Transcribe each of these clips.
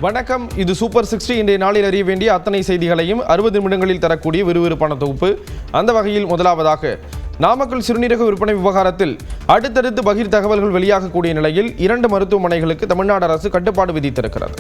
வணக்கம், இது சூப்பர் 60. இன்றைய நாளில் அறிய வேண்டிய அத்தனை செய்திகளையும் 60 நிமிடங்களில் தரக்கூடிய விறுவிறுப்பான தொகுப்பு. அந்த வகையில் முதலாவதாக, நாமக்கல் சிறுநீரக விற்பனை விவகாரத்தில் அடுத்தடுத்து பகிர் தகவல்கள் வெளியாகக்கூடிய நிலையில் 2 மருத்துவமனைகளுக்கு தமிழ்நாடு அரசு கட்டுப்பாடு விதித்திருக்கிறது.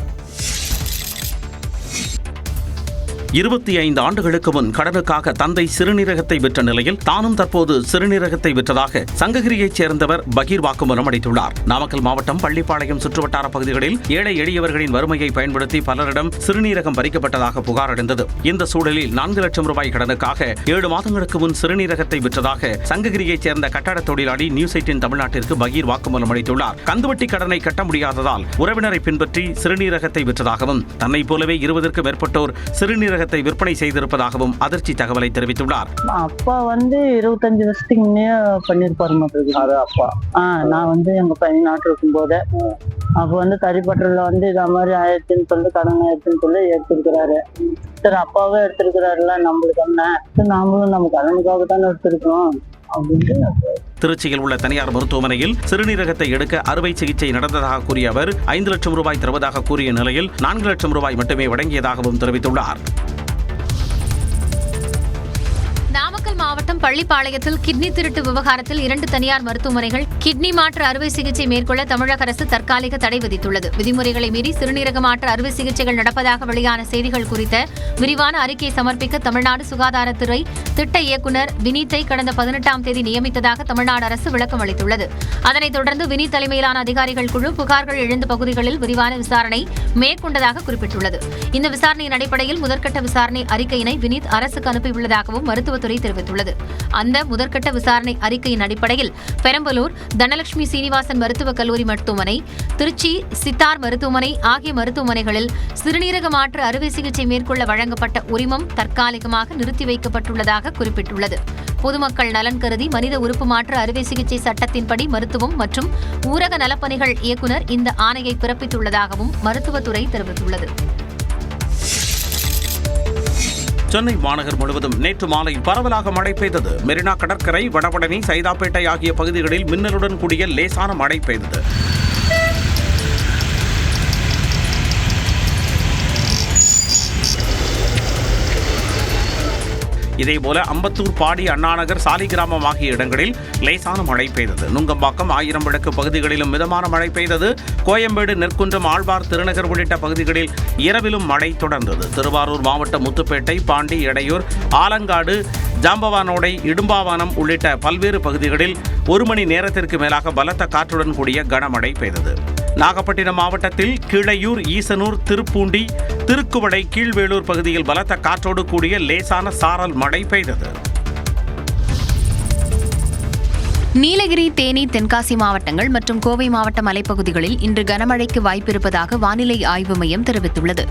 25 ஆண்டுகளுக்கு முன் கடனுக்காக தந்தை சிறுநீரகத்தை விற்ற நிலையில் தானும் தற்போது சிறுநீரகத்தை விற்றதாக சங்ககிரியைச் சேர்ந்தவர் பகீர் வாக்குமூலம் அளித்துள்ளார். நாமக்கல் மாவட்டம் பள்ளிப்பாளையம் சுற்றுவட்டார பகுதிகளில் ஏழை எளியவர்களின் வறுமையை பயன்படுத்தி பலரிடம் சிறுநீரகம் பறிக்கப்பட்டதாக புகார் அடைந்தது. இந்த சூழலில் 4 லட்சம் ரூபாய் கடனுக்காக 7 மாதங்களுக்கு முன் சிறுநீரகத்தை விற்றதாக சங்ககிரியைச் சேர்ந்த கட்டட தொழிலாளி நியூஸ் 18 தமிழ்நாட்டிற்கு பகீர் வாக்குமூலம் அளித்துள்ளார். கந்துவட்டி கடனை கட்ட முடியாததால் உறவினரை பின்பற்றி சிறுநீரகத்தை விற்றதாகவும் தன்னை போலவே 20க்கும் மேற்பட்டோர் சிறுநீரக விற்பனை செய்திருப்பதாகவும் அதிர்ச்சி தகவலை தெரிவித்துள்ளார். அப்பா 25 வருஷத்துக்கு முன்னே பண்ணிருப்பாரு மாதிரி அப்பா. நான் எங்க பையன் நாட்டு இருக்கும் போது அப்ப கரிப்பட்டல இத மாதிரி ஆயிரத்தின்னு சொல்லி கடன் ஆயிரத்தின்னு சொல்லி எடுத்திருக்கிறாரு. சரி, அப்பாவே எடுத்திருக்கிறாருல, நம்மளுக்கு என்ன, நாமளும் நம்ம கடனுக்காக தானே எடுத்திருக்கோம் அப்படின்னு. திருச்சியில் உள்ள தனியார் மருத்துவமனையில் சிறுநீரகத்தை எடுக்க அறுவை சிகிச்சை நடந்ததாக கூறிய அவர் 5 லட்சம் ரூபாய் தருவதாக கூறிய நிலையில் 4 லட்சம் ரூபாய் மட்டுமே வழங்கியதாகவும் தெரிவித்துள்ளார். நாமக்கல் மாவட்டம் பள்ளிப்பாளையத்தில் கிட்னி திருட்டு விவகாரத்தில் 2 தனியார் மருத்துவமனைகள் கிட்னி மாற்று அறுவை சிகிச்சை மேற்கொள்ள தமிழக அரசு தற்காலிக தடை விதித்துள்ளது. விதிமுறைகளை மீறி சிறுநீரக மாற்று அறுவை சிகிச்சைகள் நடப்பதாக வெளியான செய்திகள் குறித்த விரிவான அறிக்கை சமர்ப்பிக்க தமிழ்நாடு சுகாதாரத்துறை திட்ட இயக்குநர் வினீத்தை கடந்த 18ஆம் தேதி நியமித்ததாக தமிழ்நாடு அரசு விளக்கம் அளித்துள்ளது. அதனைத் தொடர்ந்து வினீத் தலைமையிலான அதிகாரிகள் குழு புகார்கள் எழுந்த பகுதிகளில் விரிவான விசாரணை மேற்கொண்டதாக குறிப்பிட்டுள்ளது. இந்த விசாரணையின் அடிப்படையில் முதற்கட்ட விசாரணை அறிக்கையினை வினீத் அரசுக்கு அனுப்பியுள்ளதாகவும் மருத்துவத்துறை தெரிவித்துள்ளது. அந்த முதற்கட்ட விசாரணை அறிக்கையின் அடிப்படையில் பெரம்பலூர் தனலட்சுமி சீனிவாசன் மருத்துவக் கல்லூரி மருத்துவமனை, திருச்சி சித்தார் மருத்துவமனை ஆகிய மருத்துவமனைகளில் சிறுநீரக மாற்று அறுவை சிகிச்சை மேற்கொள்ள வழங்கப்பட்ட உரிமம் தற்காலிகமாக நிறுத்தி வைக்கப்பட்டுள்ளதாக குறிப்பிட்டுள்ளது. பொதுமக்கள் நலன் கருதி மனித உறுப்பு மாற்று அறுவை சிகிச்சை சட்டத்தின்படி மருத்துவம் மற்றும் ஊரக நலப்பணிகள் இயக்குநர் இந்த ஆணையை பிறப்பித்துள்ளதாகவும் மருத்துவத்துறை தெரிவித்துள்ளது. சென்னை மாநகர் முழுவதும் நேற்று மாலை பரவலாக மழை பெய்தது. மெரினா கடற்கரை, வடபழனி, சைதாப்பேட்டை ஆகிய பகுதிகளில் மின்னலுடன் கூடிய லேசான மழை பெய்தது. இதேபோல அம்பத்தூர், பாடி, அண்ணாநகர், சாலிகிராமம் ஆகிய இடங்களில் லேசான மழை பெய்தது. நுங்கம்பாக்கம், ஆயிரம் விளக்கு பகுதிகளிலும் மிதமான மழை பெய்தது. கோயம்பேடு, நெற்குன்றம், ஆழ்வார், திருநகர் உள்ளிட்ட பகுதிகளில் இரவிலும் மழை தொடர்ந்தது. திருவாரூர் மாவட்டம் முத்துப்பேட்டை, பாண்டி, எடையூர், ஆலங்காடு, ஜாம்பவானோடை, இடும்பாவானம் உள்ளிட்ட பல்வேறு பகுதிகளில் 1 மணி நேரத்திற்கு மேலாக பலத்த காற்றுடன் கூடிய கனமழை பெய்தது. நாகப்பட்டினம் மாவட்டத்தில் கீழையூர், ஈசனூர், திருப்பூண்டி, திருக்குவளை, கீழ்வேளூர் பகுதியில் பலத்த காற்றோடு கூடிய லேசான சாரல் மழை பெய்தது. நீலகிரி, தேனி, தென்காசி மாவட்டங்கள் மற்றும் கோவை மாவட்ட மலைப்பகுதிகளில் இன்று கனமழைக்கு வாய்ப்பிருப்பதாக வானிலை ஆய்வு மையம் தெரிவித்துள்ளது.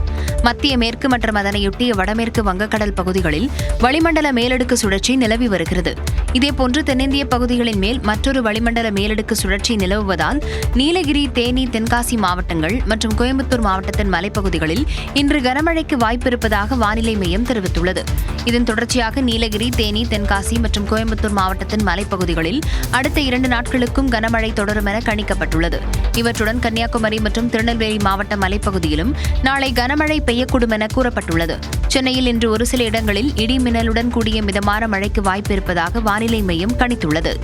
மத்திய மேற்கு மற்றும் அதனையொட்டிய வடமேற்கு வங்கக்கடல் பகுதிகளில் வளிமண்டல மேலடுக்கு சுழற்சி நிலவி வருகிறது. இதேபோன்று தென்னிந்திய பகுதிகளின் மேல் மற்றொரு வளிமண்டல மேலடுக்கு சுழற்சி நிலவுவதால் நீலகிரி, தேனி, தென்காசி மாவட்டங்கள் மற்றும் கோயம்புத்தூர் மாவட்டத்தின் மலைப்பகுதிகளில் இன்று கனமழைக்கு வாய்ப்பிருப்பதாக வானிலை மையம் தெரிவித்துள்ளது. இதன் தொடர்ச்சியாக நீலகிரி, தேனி, தென்காசி மற்றும் கோயம்புத்தூர் மாவட்டத்தின் மலைப்பகுதிகளில் அடுத்த 2 நாட்களுக்கும் கனமழை தொடரும் என கணிக்கப்பட்டுள்ளது. இவற்றுடன் கன்னியாகுமரி மற்றும் திருநெல்வேலி மாவட்ட மலைப்பகுதியிலும் நாளை கனமழை பெய்யக்கூடும் என கூறப்பட்டுள்ளது. சென்னையில் இன்று ஒரு சில இடங்களில் இடி மின்னலுடன் கூடிய மிதமான மழைக்கு வாய்ப்பு இருப்பதாக வானிலை மையம் கணித்துள்ளது.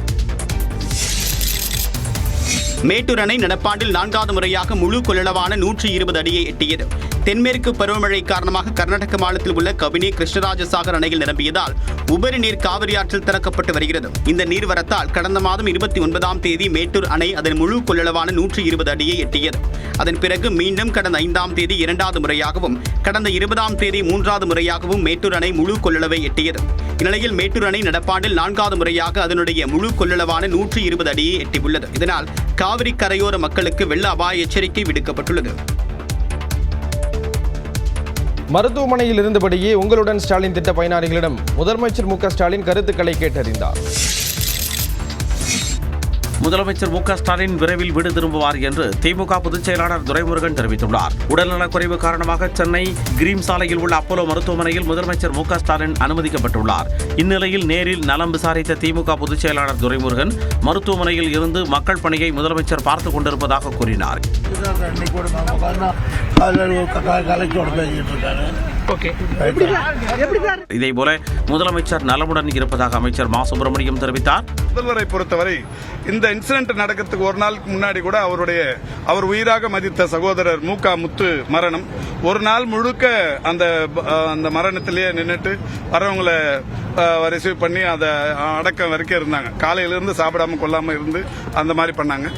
மேட்டூர் அணை நடப்பாண்டில் 4வது முறையாக முழு கொள்ளளவான 120 அடியை எட்டியது. தென்மேற்கு பருவமழை காரணமாக கர்நாடக மாநிலத்தில் உள்ள கபினி, கிருஷ்ணராஜசாகர் அணைகள் நிரம்பியதால் உபரி நீர் காவிரி ஆற்றில் திறக்கப்பட்டு வருகிறது. இந்த நீர்வரத்தால் கடந்த மாதம் 29ஆம் தேதி மேட்டூர் அணை அதன் முழு கொள்ளளவான 120 அடியை எட்டியது. அதன் பிறகு மீண்டும் கடந்த 5ஆம் தேதி 2வது முறையாகவும் கடந்த 20ஆம் தேதி 3வது முறையாகவும் மேட்டூர் அணை முழு கொள்ளளவை எட்டியது. இந்நிலையில் மேட்டூர் அணை நடப்பாண்டில் 4வது முறையாக அதனுடைய முழு கொள்ளளவான 120 அடியை எட்டியுள்ளது. இதனால் காவிரி கரையோர மக்களுக்கு வெள்ள அபாய எச்சரிக்கை விடுக்கப்பட்டுள்ளது. மருத்துவமனையில் இருந்தபடியே உங்களுடன் ஸ்டாலின் திட்ட பயனாளிகளிடம் முதலமைச்சர் மு.க. ஸ்டாலின் கருத்துக்களை கேட்டறிந்தார். முதலமைச்சர் மு க ஸ்டாலின் விரைவில் வீடு திரும்புவார் என்று திமுக பொதுச் செயலாளர் துரைமுருகன் தெரிவித்துள்ளார். உடல்நலக்குறைவு காரணமாக சென்னை கிரீம் சாலையில் உள்ள அப்போலோ மருத்துவமனையில் முதலமைச்சர் மு க ஸ்டாலின் அனுமதிக்கப்பட்டுள்ளார். இந்நிலையில் நேரில் நலம் விசாரித்த திமுக பொதுச் செயலாளர் துரைமுருகன் மருத்துவமனையில் இருந்து மக்கள் பணியை முதலமைச்சர் பார்த்துக் கொண்டிருப்பதாக கூறினார். இதேபோல முதலமைச்சர் நலமுடன் இருப்பதாக அமைச்சர் மா சுப்பிரமணியம் தெரிவித்தார். முதல்வரை பொறுத்தவரை இந்த இன்சிடென்ட் நடக்கிறதுக்கு ஒரு நாளுக்கு முன்னாடி கூட அவர் உயிராக மதித்த சகோதரர் மு க முத்து மரணம், ஒரு நாள் முழுக்க அந்த மரணத்திலேயே நின்றுட்டு வரவங்களை ரிசீவ் பண்ணி அதை அடக்கம் வரைக்கும் இருந்தாங்க. காலையிலிருந்து சாப்பிடாம கொள்ளாம இருந்து அந்த மாதிரி பண்ணாங்க.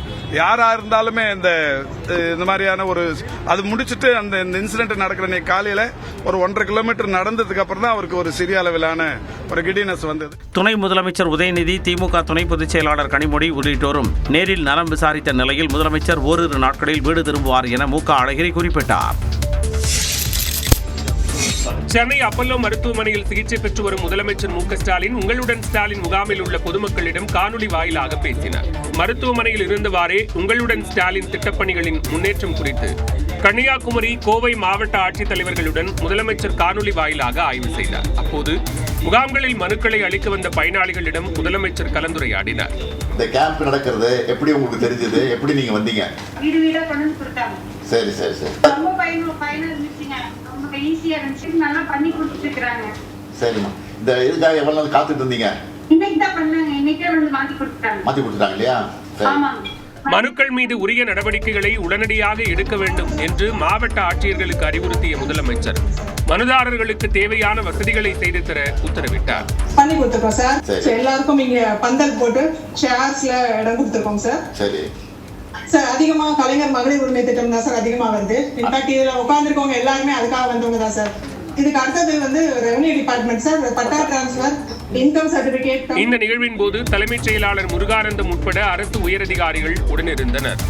யாரா இருந்தாலுமே இந்த மாதிரியான அது முடிச்சுட்டு அந்த இன்சிடென்ட் நடக்கிற காலையில ஒரு 1.5 கிலோமீட்டர் நடந்ததுக்கு அப்புறம் தான் அவருக்கு ஒரு சிறிய அளவிலான ஒரு கிடினஸ் வந்தது. துணை முதலமைச்சர் உதயநிதி, திமுக துணை பொதுச் செயலாளர் கனிமொழி உள்ளிட்டோரும் நேரில் நலம் விசாரித்த நிலையில் முதலமைச்சர் ஓரிரு நாட்களில் வீடு திரும்புவார் என மு க அழகிரி குறிப்பிட்டார். சென்னை அப்பல்லோ மருத்துவமனையில் சிகிச்சை பெற்று வரும் முதலமைச்சர் மு க ஸ்டாலின் உங்களுடன் ஸ்டாலின் முகாமில் உள்ள பொதுமக்களிடம் காணொலி வாயிலாக பேசினார். மருத்துவமனையில் இருந்தவாறே உங்களுடன் ஸ்டாலின் திட்டப்பணிகளின் முன்னேற்றம் குறித்து கன்னியாகுமரி, கோவை மாவட்ட ஆட்சித்தலைவர்களுடன் முதலமைச்சர் காணொலி வாயிலாக ஆய்வு செய்தார். அப்போது முகாம்களில் மனுக்களை அளிக்க வந்த பயனாளிகளிடம் முதலமைச்சர் கலந்துரையாடினார். இந்த கேம்ப் நடக்கிறது எப்படி உங்களுக்கு தெரிஞ்சது? எப்படி நீங்க வந்தீங்க? வீடு வீடா கொண்டு வந்து கொடுத்தாங்க. சரி சரி சரி. ரொம்ப பயனா இருந்துச்சுங்க. ரொம்ப ஈஸியா இருந்துச்சு. நல்லா பண்ணி கொடுத்துட்டு இருக்காங்க. சரிம்மா. இந்த இதுக்காக எவ்வளவு நாள் காத்துட்டு இருந்தீங்க? இன்னைக்கு தான் பண்ணாங்க. இன்னைக்கே வந்து மாத்தி கொடுத்துட்டாங்க. மாத்தி கொடுத்துட்டாங்க இல்லையா? ஆமாங்க. மனுக்கள் மீது உரிய நடவடிக்கைகளை உடனடியாக எடுக்க வேண்டும் என்று மாவட்ட ஆட்சியர்களுக்கு அறிவுறுத்திய முதலமைச்சர் மனுதாரர்களுக்கு தேவையான வசதிகளை செய்து தர உத்தரவிட்டார். பண்ணி கொடுத்துருக்கோம் சார். எல்லாருக்கும் இங்க பந்தல் போட்டு சேர்ஸ்ல இடம் கொடுத்துருக்கோம் சார். சரி சார். அதிகமா கலைஞர் மகளிர் உரிமை திட்டம் தான் சார் அதிகமா வருது. இன்ஃபேக்ட் இதுல உட்கார்ந்துருக்கவங்க எல்லாருமே அதுக்காக வந்தவங்க தான் சார். இதுக்கு அடுத்தது ரெவன்யூ டிபார்ட்மெண்ட் சார். பட்டா டிரான்ஸ்பர், இன்கம் சர்டிபிகேட். இந்த நிகழ்வின் போது தலைமைச் செயலாளர் முருகானந்தம் உட்பட அரசு உயரதிகாரிகள் உடனிருந்தனர்.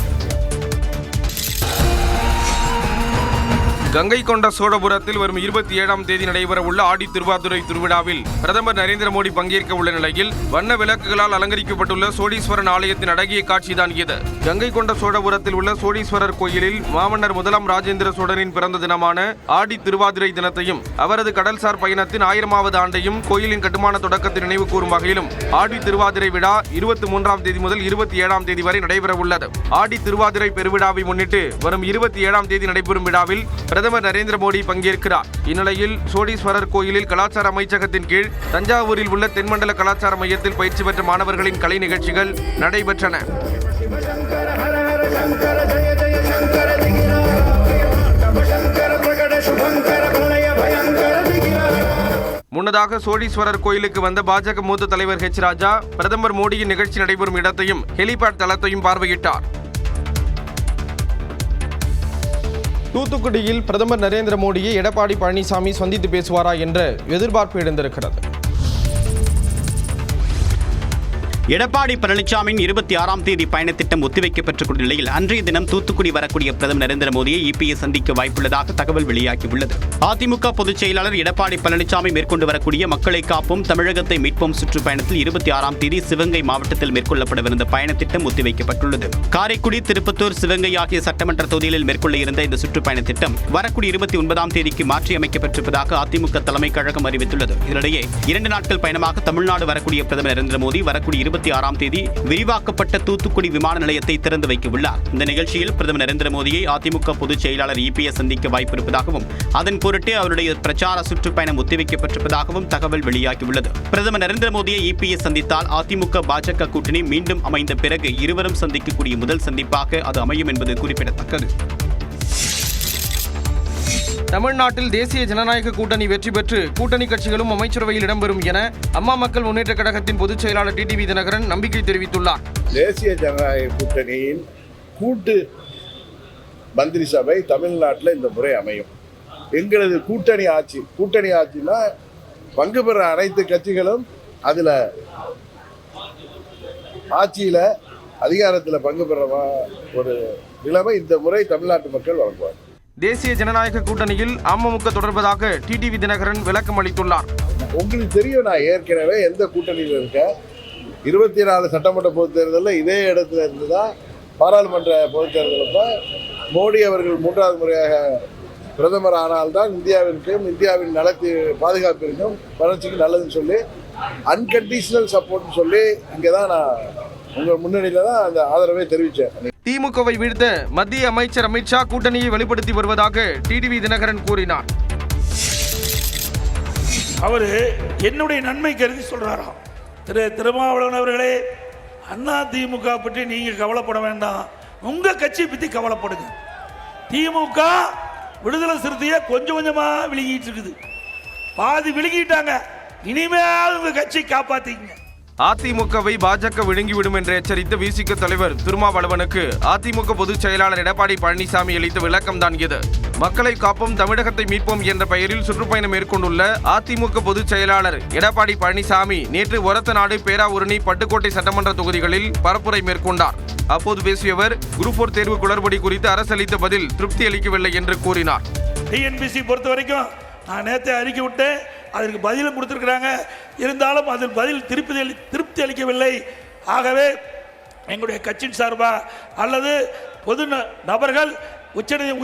கங்கை கொண்ட சோழபுரத்தில் வரும் 27ஆம் தேதி நடைபெறவுள்ள ஆடி திருவாதிரை திருவிழாவில் பிரதமர் நரேந்திர மோடி பங்கேற்க உள்ள நிலையில் வண்ண விளக்குகளால் அலங்கரிக்கப்பட்டுள்ள சோழீஸ்வரன் ஆலயத்தின் அழகிய காட்சிதான் இது. கங்கை கொண்ட சோழபுரத்தில் உள்ள சோழீஸ்வரர் கோயிலில் மாமன்னர் முதலாம் ராஜேந்திர சோழனின் பிறந்த தினமான ஆடி திருவாதிரை தினத்தையும் அவரது கடல்சார் பயணத்தின் 1000வது ஆண்டையும் கோயிலின் கட்டுமான தொடக்கத்தை நினைவு கூறும் வகையிலும் ஆடி திருவாதிரை விழா 23ஆம் தேதி முதல் 27ஆம் தேதி வரை நடைபெறவுள்ளது. ஆடி திருவாதிரை பெருவிழாவை முன்னிட்டு வரும் 27ஆம் தேதி நடைபெறும் விழாவில் பிரதமர் நரேந்திர மோடி பங்கேற்கிறார். இந்நிலையில் சோழீஸ்வரர் கோயிலில் கலாச்சார அமைச்சகத்தின் கீழ் தஞ்சாவூரில் உள்ள தென்மண்டல கலாச்சார மையத்தில் பயிற்சி பெற்ற மாணவர்களின் கலை நிகழ்ச்சிகள் நடைபெற்றன. முன்னதாக சோழீஸ்வரர் கோயிலுக்கு வந்த பாஜக மூத்த தலைவர் ஹெச் ராஜா பிரதமர் மோடியின் நிகழ்ச்சி நடைபெறும் இடத்தையும் ஹெலிபேட் தளத்தையும் பார்வையிட்டார். தூத்துக்குடியில் பிரதமர் நரேந்திர மோடியை எடப்பாடி பழனிசாமி சந்தித்து பேசுவாரா என்ற எதிர்பார்ப்பு எழுந்திருக்கிறது. எடப்பாடி பழனிசாமியின் 26ஆம் தேதி பயணத்திட்டம் ஒத்திவைக்கப்பட்டுள்ள நிலையில் அன்றைய தினம் தூத்துக்குடி வரக்கூடிய பிரதமர் நரேந்திர மோடியை இபிஎஸ் சந்திக்க வாய்ப்புள்ளதாக தகவல் வெளியாகியுள்ளது. அதிமுக பொதுச் செயலாளர் எடப்பாடி பழனிசாமி மேற்கொண்டு வரக்கூடிய மக்களை காப்போம் தமிழகத்தை மீட்போம் சுற்றுப்பயணத்தில் 26ஆம் தேதி சிவகங்கை மாவட்டத்தில் மேற்கொள்ளப்படவிருந்த பயணத்திட்டம் ஒத்திவைக்கப்பட்டுள்ளது. காரைக்குடி, திருப்பத்தூர், சிவகங்கை ஆகிய சட்டமன்ற தொகுதிகளில் மேற்கொள்ள இருந்த இந்த சுற்றுப்பயண திட்டம் வரக்கூடிய 29ஆம் தேதிக்கு மாற்றி அமைக்கப்பட்டிருப்பதாக அதிமுக தலைமை கழகம் அறிவித்துள்ளது. இதனிடையே 2 நாட்கள் பயணமாக தமிழ்நாடு வரக்கூடிய பிரதமர் நரேந்திர மோடி வரக்கூடிய 26ஆம் தேதி விரிவாக்கப்பட்ட தூத்துக்குடி விமான நிலையத்தை திறந்து வைக்க உள்ளார். இந்த நிகழ்ச்சியில் பிரதமர் நரேந்திர மோடியை அதிமுக பொதுச் செயலாளர் இபிஎஸ் சந்திக்க வாய்ப்பிருப்பதாகவும் அதன் பொருட்டே அவருடைய பிரச்சார சுற்றுப்பயணம் ஒத்திவைக்கப்பட்டிருப்பதாகவும் தகவல் வெளியாகியுள்ளது. பிரதமர் நரேந்திர மோடியை இபிஎஸ் சந்தித்தால் அதிமுக பாஜக கூட்டணி மீண்டும் அமைந்த பிறகு இருவரும் சந்திக்கக்கூடிய முதல் சந்திப்பாக அது அமையும் என்பது குறிப்பிடத்தக்கது. தமிழ்நாட்டில் தேசிய ஜனநாயக கூட்டணி வெற்றி பெற்று கூட்டணி கட்சிகளும் அமைச்சரவையில் இடம்பெறும் என அம்மா மக்கள் முன்னேற்ற கழகத்தின் பொதுச் செயலாளர் டிடிவி தினகரன் நம்பிக்கை தெரிவித்துள்ளார். தேசிய ஜனநாயக கூட்டணியின் கூட்டு மந்திரி சபை தமிழ்நாட்டில் இந்த முறை அமையும். எங்களது கூட்டணி ஆட்சினா பங்கு பெற அனைத்து கட்சிகளும் அதில் ஆட்சியில் அதிகாரத்தில் பங்கு பெற ஒரு நிலைமை இந்த முறை தமிழ்நாட்டு மக்கள் வழங்குவார். தேசிய ஜனநாயக கூட்டணியில் அமமுக தொடர்பதாக டிடிவி தினகரன் விளக்கம் அளித்துள்ளார். உங்களுக்கு தெரியும், நான் ஏற்கனவே எந்த கூட்டணியில் இருக்க 24 சட்டமன்ற பொதுத் தேர்தலில் இதே இடத்துல இருந்து தான் பாராளுமன்ற பொதுத் தேர்தலப்ப மோடி அவர்கள் 3வது முறையாக பிரதமர் ஆனால்தான் இந்தியாவிற்கும் இந்தியாவின் நலத்தி பாதுகாப்பிற்கும் வளர்ச்சிக்கும் நல்லதுன்னு சொல்லி அன்கண்டிஷனல் சப்போர்ட்னு சொல்லி இங்கே தான் நான் உங்கள் முன்னணியில் தான் அந்த ஆதரவை தெரிவித்தேன். திமுகவை வீழ்த்த மத்திய அமைச்சர் அமித்ஷா கூட்டணியை வெளிப்படுத்தி வருவதாக டிடிவி தினகரன் கூறினார். அவரு என்னுடைய நன்மை கருதி சொல்றாராம். திருமாவளவன் அவர்களே, அண்ணா திமுக பற்றி நீங்க கவலைப்பட வேண்டாம், உங்க கட்சியை பத்தி கவலைப்படுங்க. திமுக விடுதலை சிறுத்தையை கொஞ்சம் கொஞ்சமா விழுங்கிட்டு இருக்குது, பாதி விழுங்கிட்டாங்க, இனிமேல் உங்க கட்சி காப்பாத்திக்கங்க. அதிமுகவை பாஜக விழுங்கிவிடும் என்று எச்சரித்த விசிக தலைவர் திருமாவளவனுக்கு அதிமுக பொதுச் செயலாளர் எடப்பாடி பழனிசாமி அளித்த விளக்கம்தான் இது. மக்களை காப்போம் தமிழகத்தை மீட்போம் என்ற பெயரில் சுற்றுப்பயணம் மேற்கொண்டுள்ள அதிமுக பொதுச் செயலாளர் எடப்பாடி பழனிசாமி நேற்று ஒரத்தநாடு, பேராவூரணி, பட்டுக்கோட்டை சட்டமன்ற தொகுதிகளில் பரப்புரை மேற்கொண்டார். அப்போது பேசியவர் குரூப் 4 தேர்வு குளறுபடி குறித்து அரசு அளித்த பதில் திருப்தி அளிக்கவில்லை என்று கூறினார். டிஎன்பிசி பொறுத்த வரைக்கும் நான் நேற்று அறிக்கை விட்டேன், அதற்கு பதிலும் கொடுத்திருக்கிறாங்க, இருந்தாலும் அதில் பதில் திருப்தி அளிக்கவில்லை. ஆகவே எங்களுடைய கட்சியின் சார்பா அல்லது பொது நபர்கள்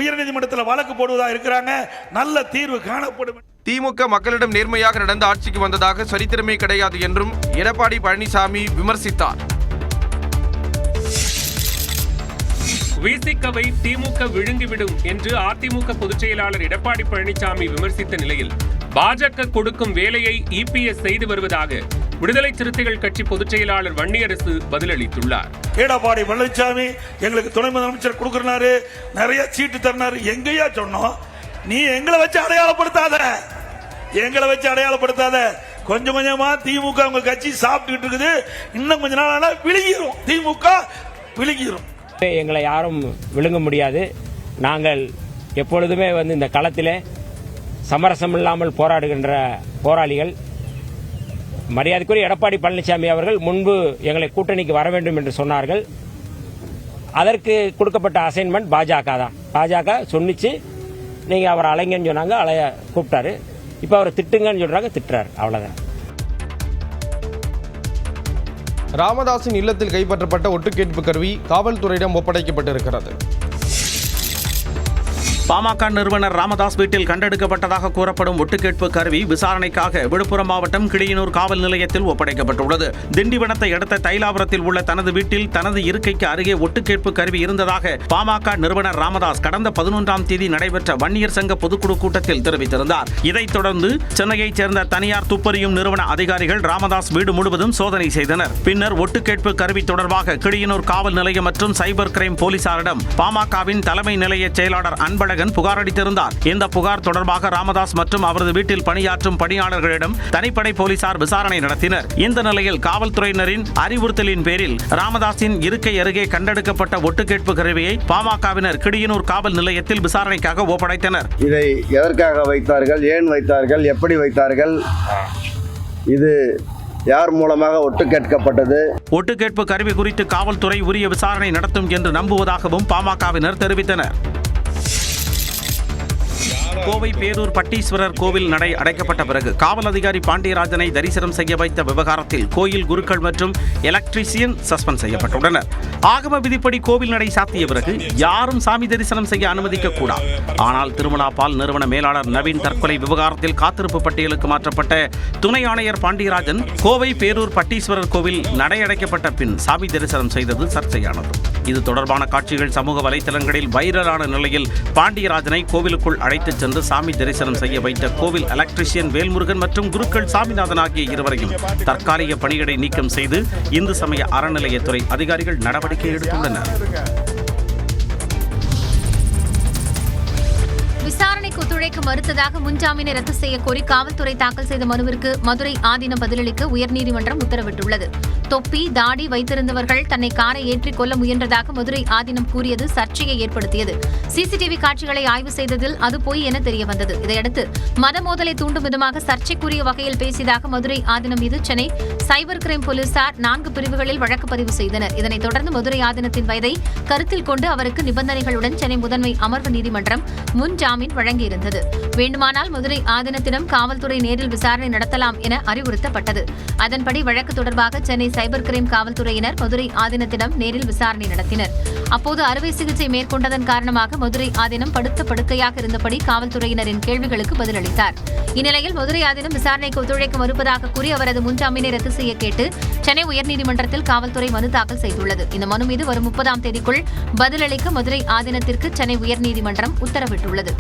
உயர்நீதிமன்றத்தில் வழக்கு போடுவதாக இருக்கிறாங்க, நல்ல தீர்வு காணப்படும். திமுக மக்களிடம் நேர்மையாக நடந்த ஆட்சிக்கு வந்ததாக சரித்திரமே கிடையாது என்றும் எடப்பாடி பழனிசாமி விமர்சித்தார். விசிகவை திமுக விழுங்கிவிடும் என்று அதிமுக பொதுச் செயலாளர் எடப்பாடி பழனிசாமி விமர்சித்த நிலையில் பாஜக கொடுக்கும் வேலையை இபிஎஸ் செய்து வருவதாக விடுதலை சிறுத்தைகள் கட்சி பொதுச் செயலாளர் வன்னியரசு பதிலளித்துள்ளார். எடப்பாடி பழனிசாமி எங்களுக்கு துணை முதலமைச்சர் கொடுக்கறாரு, நிறைய சீட்டு தரனாரு, எங்கேயா சொன்னோம்? நீ எங்களை வச்சு அடையாளப்படுத்தாத. கொஞ்சம் கொஞ்சமா திமுக உங்க கட்சி சாப்பிட்டு இருக்குது, இன்னும் கொஞ்ச நாள் விழுகிரும், திமுக விழுகிரும். எங்களை யாரும் விழுங்க முடியாது. நாங்கள் எப்பொழுதுமே இந்த களத்திலே சமரசம் இல்லாமல் போராடுகின்ற போராளிகள். மரியாதைக்குரிய எடப்பாடி பழனிசாமி அவர்கள் முன்பு எங்களை கூட்டணிக்கு வர வேண்டும் என்று சொன்னார்கள். அதற்கு கொடுக்கப்பட்ட அசைன்மெண்ட் பாஜக தான். பாஜக சொன்னிச்சு, நீங்க அவர் அலைங்கன்னு சொன்னாங்க, அலைய கூப்பிட்டாரு. இப்ப அவர் திட்டுங்கன்னு சொல்றாங்க, திட்டுறாரு, அவ்வளவுதான். ராமதாஸின் இல்லத்தில் கைப்பற்றப்பட்ட ஒட்டுக்கேட்பு கருவி காவல்துறையிடம் ஒப்படைக்கப்பட்டிருக்கிறது. பாமக நிறுவனர் ராமதாஸ் வீட்டில் கண்டெடுக்கப்பட்டதாக கூறப்படும் ஒட்டுக்கேட்பு கருவி விசாரணைக்காக விழுப்புரம் மாவட்டம் கிளியனூர் காவல் நிலையத்தில் ஒப்படைக்கப்பட்டுள்ளது. திண்டிவனத்தை அடுத்த தைலாபுரத்தில் உள்ள தனது வீட்டில் தனது இருக்கைக்கு அருகே ஒட்டுக்கேட்பு கருவி இருந்ததாக பாமக நிறுவனர் ராமதாஸ் கடந்த 11ஆம் தேதி நடைபெற்ற வன்னியர் சங்க பொதுக்குழு கூட்டத்தில் தெரிவித்திருந்தார். இதைத் தொடர்ந்து சென்னையைச் சேர்ந்த தனியார் துப்பறியும் நிறுவன அதிகாரிகள் ராமதாஸ் வீடு முழுவதும் சோதனை செய்தனர். பின்னர் ஒட்டுக்கேட்பு கருவி தொடர்பாக கிளியனூர் காவல் நிலையம் மற்றும் சைபர் கிரைம் போலீசாரிடம் பாமகவின் தலைமை நிலைய செயலாளர் அன்பழகன் புகார் அளித்திருந்தார். இந்த புகார் தொடர்பாக ராமதாஸ் மற்றும் அவரது வீட்டில் பணியாற்றும் பணியாளர்களிடம் தனிப்படை போலீசார் விசாரணை நடத்தினர். இந்த நிலையில் காவல்துறையினரின் அறிவுறுத்தலின் பேரில் ராமதாஸின் இருக்கை அருகே கண்டெடுக்கப்பட்ட ஒட்டுக்கேட்பு கருவியை பாமகவினர் கிளியனூர் காவல் நிலையத்தில் விசாரணைக்காக ஒப்படைத்தனர். இதை எதற்காக வைத்தார்கள், ஏன் வைத்தார்கள், எப்படி வைத்தார்கள், இது யார் மூலமாக ஒட்டு கேட்கப்பட்டது? ஒட்டுக்கேட்பு கருவி குறித்து காவல்துறை உரிய விசாரணை நடத்தும் என்று நம்புவதாகவும் பாமகவினர் தெரிவித்தனர். கோவை பேரூர் பட்டீஸ்வரர் கோவில் நடை அடைக்கப்பட்ட பிறகு காவல் அதிகாரி பாண்டியராஜனை தரிசனம் செய்ய வைத்த விவகாரத்தில் கோயில் குருக்கள் மற்றும் எலக்ட்ரீசியன் சஸ்பெண்ட் செய்யப்பட்டுள்ளனர். ஆகம விதிப்படி கோவில் நடை சாத்திய பிறகு யாரும் சாமி தரிசனம் செய்ய அனுமதிக்க கூடாது. ஆனால் திருமலா பால் நிறுவன மேலாளர் நவீன் தற்கொலை விவகாரத்தில் காத்திருப்பு பட்டியலுக்கு மாற்றப்பட்ட துணை ஆணையர் பாண்டியராஜன் கோவை பேரூர் பட்டீஸ்வரர் கோவில் நடை அடைக்கப்பட்ட பின் சாமி தரிசனம் செய்தது சர்ச்சையானது. இது தொடர்பான காட்சிகள் சமூக வலைதளங்களில் வைரலான நிலையில் பாண்டியராஜனை கோவிலுக்குள் அழைத்துச் சென்று சாமி தரிசனம் செய்ய வைத்த கோவில் எலக்ட்ரிஷியன் வேல்முருகன் மற்றும் குருக்கள் சாமிநாதன் ஆகிய இருவரையும் தற்காலிக பணியிடை நீக்கம் செய்து இந்து சமய அறநிலையத்துறை அதிகாரிகள் நடவடிக்கை எடுத்துள்ளனர். விசாரணைக்கு ஒத்துழைக்க மறுத்ததாக முன்ஜாமீனை ரத்து செய்ய கோரி காவல்துறை தாக்கல் செய்த மனுவிற்கு மதுரை ஆதீனம் பதிலளிக்க உயர்நீதிமன்றம் உத்தரவிட்டுள்ளது. தொப்பி, தாடி வைத்திருந்தவர்கள் தன்னை காரை ஏற்றிக் கொள்ள முயன்றதாக மதுரை ஆதீனம் கூறியது சர்ச்சையை ஏற்படுத்தியது. சிசிடிவி காட்சிகளை ஆய்வு செய்ததில் அது பொய் என தெரியவந்தது. இதையடுத்து மத மோதலை தூண்டும் விதமாக சர்ச்சைக்குரிய வகையில் பேசியதாக மதுரை ஆதீனம் மீது சென்னை சைபர் கிரைம் போலீசார் 4 பிரிவுகளில் வழக்கு பதிவு செய்தனர். இதனைத் தொடர்ந்து மதுரை ஆதீனத்தின் வயதை கருத்தில் கொண்டு அவருக்கு நிபந்தனைகளுடன் சென்னை முதன்மை அமர்வு நீதிமன்றம் முன்ஜாமீன் வழங்கியிருந்தது. இருந்தது. வேண்டுமானால் மதுரை ஆதீனத்திடம் காவல்துறை நேரில் விசாரணை நடத்தலாம் என அறிவுறுத்தப்பட்டது. அதன்படி வழக்கு தொடர்பாக சென்னை சைபர் கிரைம் காவல்துறையினர் மதுரை ஆதீனத்திடம் நேரில் விசாரணை நடத்தினர். அப்போது அறுவை சிகிச்சை மேற்கொண்டதன் காரணமாக மதுரை ஆதீனம் படுத்த படுக்கையாக இருந்தபடி காவல்துறையினரின் கேள்விகளுக்கு பதிலளித்தார். இந்நிலையில் மதுரை ஆதீனம் விசாரணைக்கு ஒத்துழைக்க மறுப்பதாக கூறி அவரது முன்ஜாமீனை ரத்து செய்ய கேட்டு சென்னை உயர்நீதிமன்றத்தில் காவல்துறை மனு தாக்கல் செய்துள்ளது. இந்த மனு மீது வரும் 30ஆம் தேதிக்குள் பதிலளிக்க மதுரை ஆதீனத்திற்கு சென்னை உயர்நீதிமன்றம் உத்தரவிட்டுள்ளது.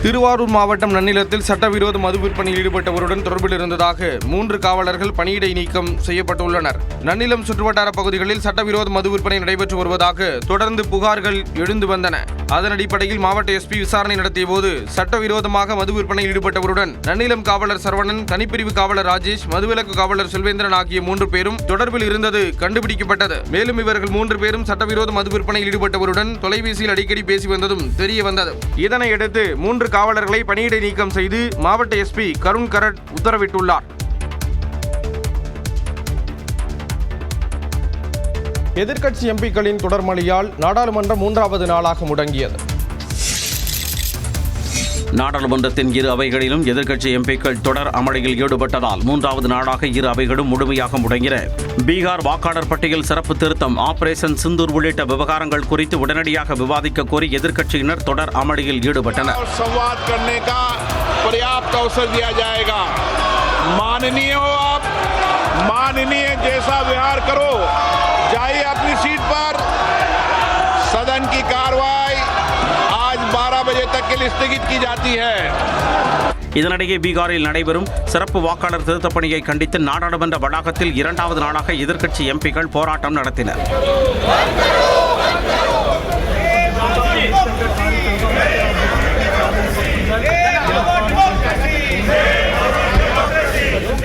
திருவாரூர் மாவட்டம் நன்னிலத்தில் சட்டவிரோத மது விற்பனையில் ஈடுபட்டவருடன் தொடர்பில் இருந்ததாக 3 காவலர்கள் பணியிடை நீக்கம் செய்யப்பட்டுள்ளனர். நன்னிலம் சுற்றுவட்டார பகுதிகளில் சட்டவிரோத மது விற்பனை நடைபெற்று வருவதாக தொடர்ந்து புகார்கள் எழுந்து வந்தன. அதன் அடிப்படையில் மாவட்ட எஸ்பி விசாரணை நடத்திய போது சட்டவிரோதமாக மது விற்பனையில் ஈடுபட்டவருடன் நன்னிலம் காவலர் சரவணன், தனிப்பிரிவு காவலர் ராஜேஷ், மதுவிலக்கு காவலர் செல்வேந்திரன் ஆகிய 3 பேரும் தொடர்பில் இருந்தது கண்டுபிடிக்கப்பட்டது. மேலும் இவர்கள் 3 பேரும் சட்டவிரோத மது விற்பனையில் ஈடுபட்டவருடன் தொலைபேசியில் அடிக்கடி பேசி வந்ததும் தெரிய வந்தது. இதனையடுத்து 3 காவலர்களை பணியிடை நீக்கம் செய்து மாவட்ட எஸ்பி கருண் கரட் உத்தரவிட்டுள்ளார். எதிர்க்கட்சி எம்பிக்களின் தொடர்மழையால் நாடாளுமன்றம் 3வது நாளாக முடங்கியது. நாடாளுமன்றத்தின் இரு அவைகளிலும் எதிர்க்கட்சி எம்பிக்கள் தொடர் அமளியில் ஈடுபட்டதால் 3வது நாளாக இரு அவைகளும் முழுமையாக முடங்கின. பீகார் வாக்காளர் பட்டியல் சிறப்பு திருத்தம், ஆபரேஷன் சிந்தூர் உள்ளிட்ட விவகாரங்கள் குறித்து உடனடியாக விவாதிக்க கோரி எதிர்க்கட்சியினர் தொடர் அமளியில் ஈடுபட்டனர். सदन की कार्रवाई आज 12 बजे तक के लिए स्थगित की जाती है. இதனிடையே பீகாரில் நடைபெறும் சிறப்பு வாக்காளர் திருத்தப் பணியை கண்டித்து நாடாளுமன்ற வளாகத்தில் 2வது நாளாக எதிர்க்கட்சி எம்பிக்கள் போராட்டம் நடத்தினர்.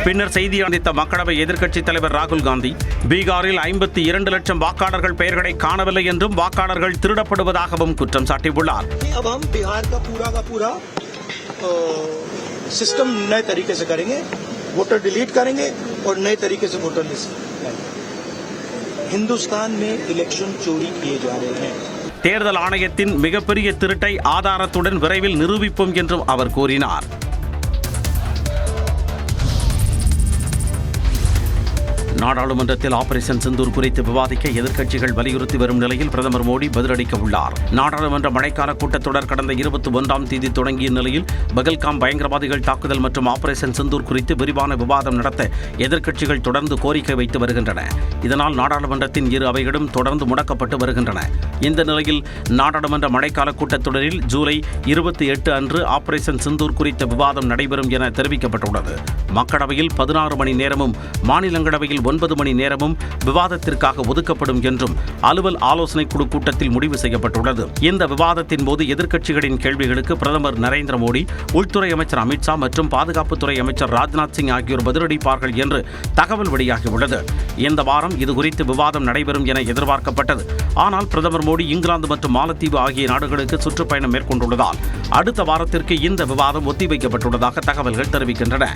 பின்னர் செய்தி அளித்த மக்களவை எதிர்க்கட்சித் தலைவர் ராகுல் காந்தி, பீகாரில் 52 லட்சம் வாக்காளர்கள் பெயர்களை காணவில்லை என்றும் வாக்காளர்கள் திருடப்படுவதாகவும் குற்றம் சாட்டியுள்ளார். सिस्टम नए तरीके से करेंगे, वोटर डिलीट करेंगे और नए तरीके से वोटर लिस्ट. हिंदुस्तान में इलेक्शन चोरी किए जा रहे हैं. தேர்தல் ஆணையத்தின் மிகப்பெரிய திருட்டை ஆதாரத்துடன் விரைவில் நிரூபிப்போம் என்றும் அவர் கூறினார். நாடாளுமன்றத்தில் ஆபரேஷன் சிந்தூர் குறித்து விவாதிக்க எதிர்க்கட்சிகள் வலியுறுத்தி வரும் நிலையில் பிரதமர் மோடி பதிலளிக்க உள்ளார். நாடாளுமன்ற மழைக்கால கூட்டத்தொடர் கடந்த 21ஆம் தேதி தொடங்கிய நிலையில் பகல்காம் பயங்கரவாதிகள் தாக்குதல் மற்றும் ஆபரேஷன் சிந்தூர் குறித்து விரிவான விவாதம் நடத்த எதிர்க்கட்சிகள் தொடர்ந்து கோரிக்கை வைத்து வருகின்றன. இதனால் நாடாளுமன்றத்தின் இரு அவைகளும் தொடர்ந்து முடக்கப்பட்டு வருகின்றன. இந்த நிலையில் நாடாளுமன்ற மழைக்கால கூட்டத்தொடரில் ஜூலை 28 அன்று ஆபரேஷன் சிந்தூர் குறித்த விவாதம் நடைபெறும் என தெரிவிக்கப்பட்டுள்ளது. மக்களவையில் 16 மணி நேரமும் மாநிலங்களவையில் 9 மணி நேரமும் விவாதத்திற்காக ஒதுக்கப்படும் என்றும் அலுவல் ஆலோசனை குழு கூட்டத்தில் முடிவு செய்யப்பட்டுள்ளது. இந்த விவாதத்தின் போது எதிர்க்கட்சிகளின் கேள்விகளுக்கு பிரதமர் நரேந்திர மோடி, உள்துறை அமைச்சர் அமித்ஷா மற்றும் பாதுகாப்புத்துறை அமைச்சர் ராஜ்நாத் சிங் ஆகியோர் பதிலளிப்பார்கள் என்று தகவல் வெளியாகியுள்ளது. இந்த வாரம் இதுகுறித்து விவாதம் நடைபெறும் என எதிர்பார்க்கப்பட்டது. ஆனால் பிரதமர் மோடி இங்கிலாந்து மற்றும் மாலத்தீவு ஆகிய நாடுகளுக்கு சுற்றுப்பயணம் மேற்கொண்டுள்ளதால் அடுத்த வாரத்திற்கு இந்த விவாதம் ஒத்திவைக்கப்பட்டுள்ளதாக தகவல்கள் தெரிவிக்கின்றன.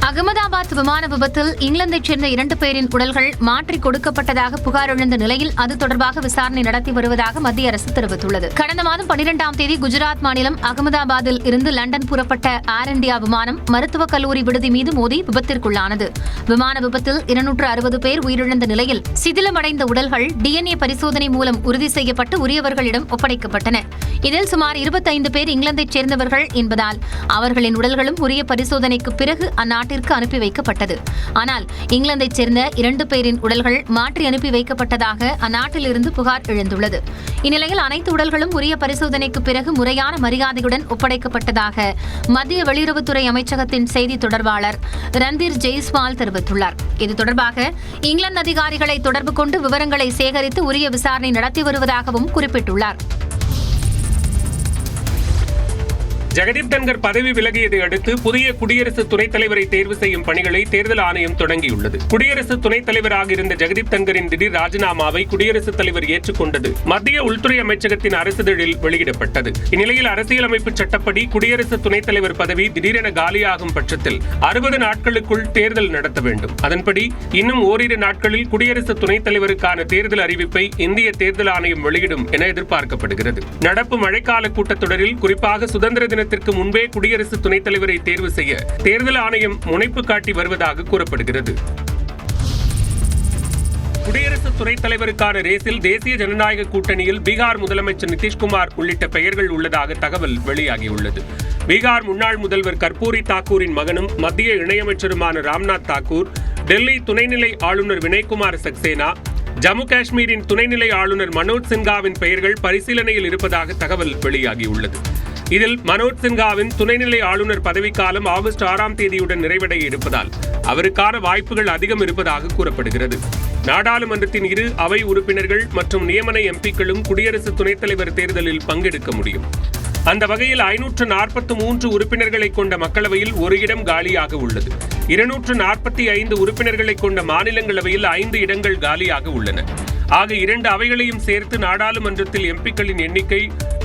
அகமதாபாத் விமான விபத்தில் இங்கிலாந்தைச் சேர்ந்த 2 பேரின் உடல்கள் மாற்றிக் கொடுக்கப்பட்டதாக புகார் எழுந்த நிலையில் அது தொடர்பாக விசாரணை நடத்தி வருவதாக மத்திய அரசு தெரிவித்துள்ளது. கடந்த மாதம் 12ஆம் தேதி குஜராத் மாநிலம் அகமதாபாத்தில் இருந்து லண்டன் புறப்பட்ட ஏர் இந்தியா விமானம் மருத்துவக் கல்லூரி விடுதி மீது மோதி விபத்திற்குள்ளானது. விமான விபத்தில் 260 பேர் உயிரிழந்த நிலையில் சிதிலமடைந்த உடல்கள் DNA பரிசோதனை மூலம் உறுதி செய்யப்பட்டு உரியவர்களிடம் ஒப்படைக்கப்பட்டன. இதில் சுமார் 25 பேர் இங்கிலாந்தைச் சேர்ந்தவர்கள் என்பதால் அவர்களின் உடல்களும் உரிய பரிசோதனைக்கு பிறகு அந்நாட்டிற்கு அனுப்பி வைக்கப்பட்டது. ஆனால் இங்கிலாந்தைச் சேர்ந்த 2 பேரின் உடல்கள் மாற்றி அனுப்பி வைக்கப்பட்டதாக அந்நாட்டிலிருந்து புகார் எழுந்துள்ளது. இந்நிலையில் அனைத்து உடல்களும் உரிய பரிசோதனைக்கு பிறகு முறையான மரியாதையுடன் ஒப்படைக்கப்பட்டதாக மத்திய வெளியுறவுத்துறை அமைச்சகத்தின் செய்தி தொடர்பாளர் ரந்தீர் ஜெய்ஸ்வால் தெரிவித்துள்ளார். இது தொடர்பாக இங்கிலாந்து அதிகாரிகளை தொடர்பு கொண்டு விவரங்களை சேகரித்து உரிய விசாரணை நடத்தி வருவதாகவும் குறிப்பிட்டுள்ளார். ஜெகதீப் தன்கர் பதவி விலகியதை அடுத்து புதிய குடியரசு துணைத் தலைவரை தேர்வு செய்யும் பணிகளை தேர்தல் ஆணையம் தொடங்கியுள்ளது. குடியரசு துணைத் தலைவராக இருந்த ஜெகதீப் தன்கரின் திடீர் ராஜினாமாவை குடியரசுத் தலைவர் ஏற்றுக்கொண்டது மத்திய உள்துறை அமைச்சகத்தின் அரசிதழில் வெளியிடப்பட்டது. இந்நிலையில் அரசியலமைப்பு சட்டப்படி குடியரசு துணைத் தலைவர் பதவி திடீரென காலியாகும் பட்சத்தில் 60 நாட்களுக்குள் தேர்தல் நடத்த வேண்டும். அதன்படி இன்னும் ஓரிரு நாட்களில் குடியரசு துணைத் தலைவருக்கான தேர்தல் அறிவிப்பை இந்திய தேர்தல் ஆணையம் வெளியிடும் என எதிர்பார்க்கப்படுகிறது. நடப்பு மழைக்கால கூட்டத்தொடரில் குறிப்பாக சுதந்திர தினத்திற்கு முன்பே குடியரசு துணைத் தலைவரை தேர்வு செய்ய தேர்தல் ஆணையம் முனைப்பு காட்டி வருவதாக கூறப்படுகிறது. குடியரசு துணைத் தலைவருக்கான ரேஸில் தேசிய ஜனநாயக கூட்டணியில் பீகார் முதலமைச்சர் நிதிஷ்குமார் உள்ளிட்ட பெயர்கள் உள்ளதாக தகவல் வெளியாகியுள்ளது. பீகார் முன்னாள் முதல்வர் கர்பூரி தாக்கூரின் மகனும் மத்திய இணையமைச்சருமான ராம்நாத் தாக்கூர், டெல்லி துணைநிலை ஆளுநர் வினய்குமார் சக்சேனா, ஜம்மு காஷ்மீரின் துணைநிலை ஆளுநர் மனோஜ் சின்ஹாவின் பெயர்கள் பரிசீலனையில் இருப்பதாக தகவல் வெளியாகியுள்ளது. இதில் மனோஜ் சின்ஹாவின் துணைநிலை ஆளுநர் பதவிக்காலம் ஆகஸ்ட் 6ஆம் தேதியுடன் நிறைவடைய இருப்பதால் அவருக்கான வாய்ப்புகள் அதிகம் இருப்பதாக கூறப்படுகிறது. நாடாளுமன்றத்தின் இரு அவை உறுப்பினர்கள் மற்றும் நியமன எம்பிக்களும் குடியரசு துணைத் தலைவர் தேர்தலில் பங்கெடுக்க முடியும். அந்த வகையில் 543 உறுப்பினர்களை கொண்ட மக்களவையில் ஒரு இடம் காலியாக உள்ளது. 245 உறுப்பினர்களை கொண்ட மாநிலங்களவையில் 5 இடங்கள் காலியாக உள்ளன. ஆக 2 அவைகளையும் சேர்த்து நாடாளுமன்றத்தில் எம்பிக்களின் எண்ணிக்கை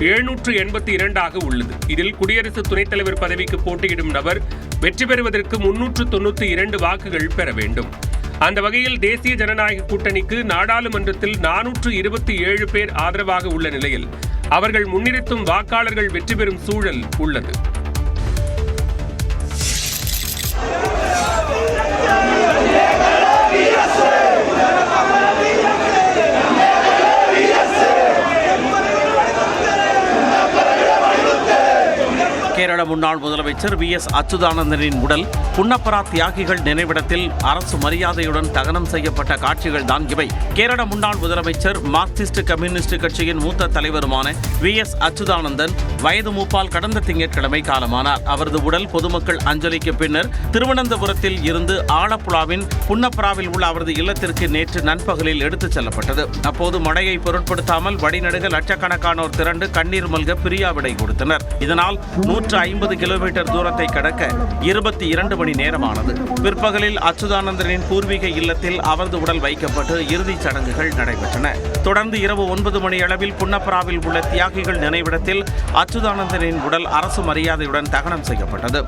782 உள்ளது. இதில் குடியரசு துணைத் தலைவர் பதவிக்கு போட்டியிடும் நபர் வெற்றி பெறுவதற்கு 392 வாக்குகள் பெற வேண்டும். அந்த வகையில் தேசிய ஜனநாயக கூட்டணிக்கு நாடாளுமன்றத்தில் 427 பேர் ஆதரவாக உள்ள நிலையில் அவர்கள் முன்னிறுத்தும் வாக்காளர்கள் வெற்றி பெறும் சூழல் உள்ளது. கேரள முன்னாள் முதலமைச்சர் VS அச்சுதானந்தனின் உடல் புன்னப்பரா தியாகிகள் நினைவிடத்தில் அரசு மரியாதையுடன் தகனம் செய்யப்பட்ட காட்சிகள் தான் இவை. கேரள முன்னாள் முதலமைச்சர் மார்க்சிஸ்ட் கம்யூனிஸ்ட் கட்சியின் மூத்த தலைவருமான VS அச்சுதானந்தன் வயது மூப்பால் கடந்த திங்கட்கிழமை காலமானார். அவரது உடல் பொதுமக்கள் அஞ்சலிக்கு பின்னர் திருவனந்தபுரத்தில் இருந்து ஆலப்புழாவின் புன்னப்பராவில் உள்ள அவரது இல்லத்திற்கு நேற்று நண்பகலில் எடுத்துச் செல்லப்பட்டது. அப்போது மழையை பொருட்படுத்தாமல் வழிநடுக லட்சக்கணக்கானோர் திரண்டு கண்ணீர் மல்க பிரியாவிடை கொடுத்தனர். இதனால் 150 கிலோமீட்டர் தூரத்தை கடக்க 22 மணி நேரமானது. பிற்பகலில் அச்சுதானந்தனின் பூர்வீக இல்லத்தில் அவரது உடல் வைக்கப்பட்டு இறுதிச் சடங்குகள் நடைபெற்றன. தொடர்ந்து இரவு 9 மணி அளவில் புன்னப்பராவில் உள்ள தியாகிகள் நினைவிடத்தில் அச்சுதானந்தனின் உடல் அரசு மரியாதையுடன் தகனம் செய்யப்பட்டது.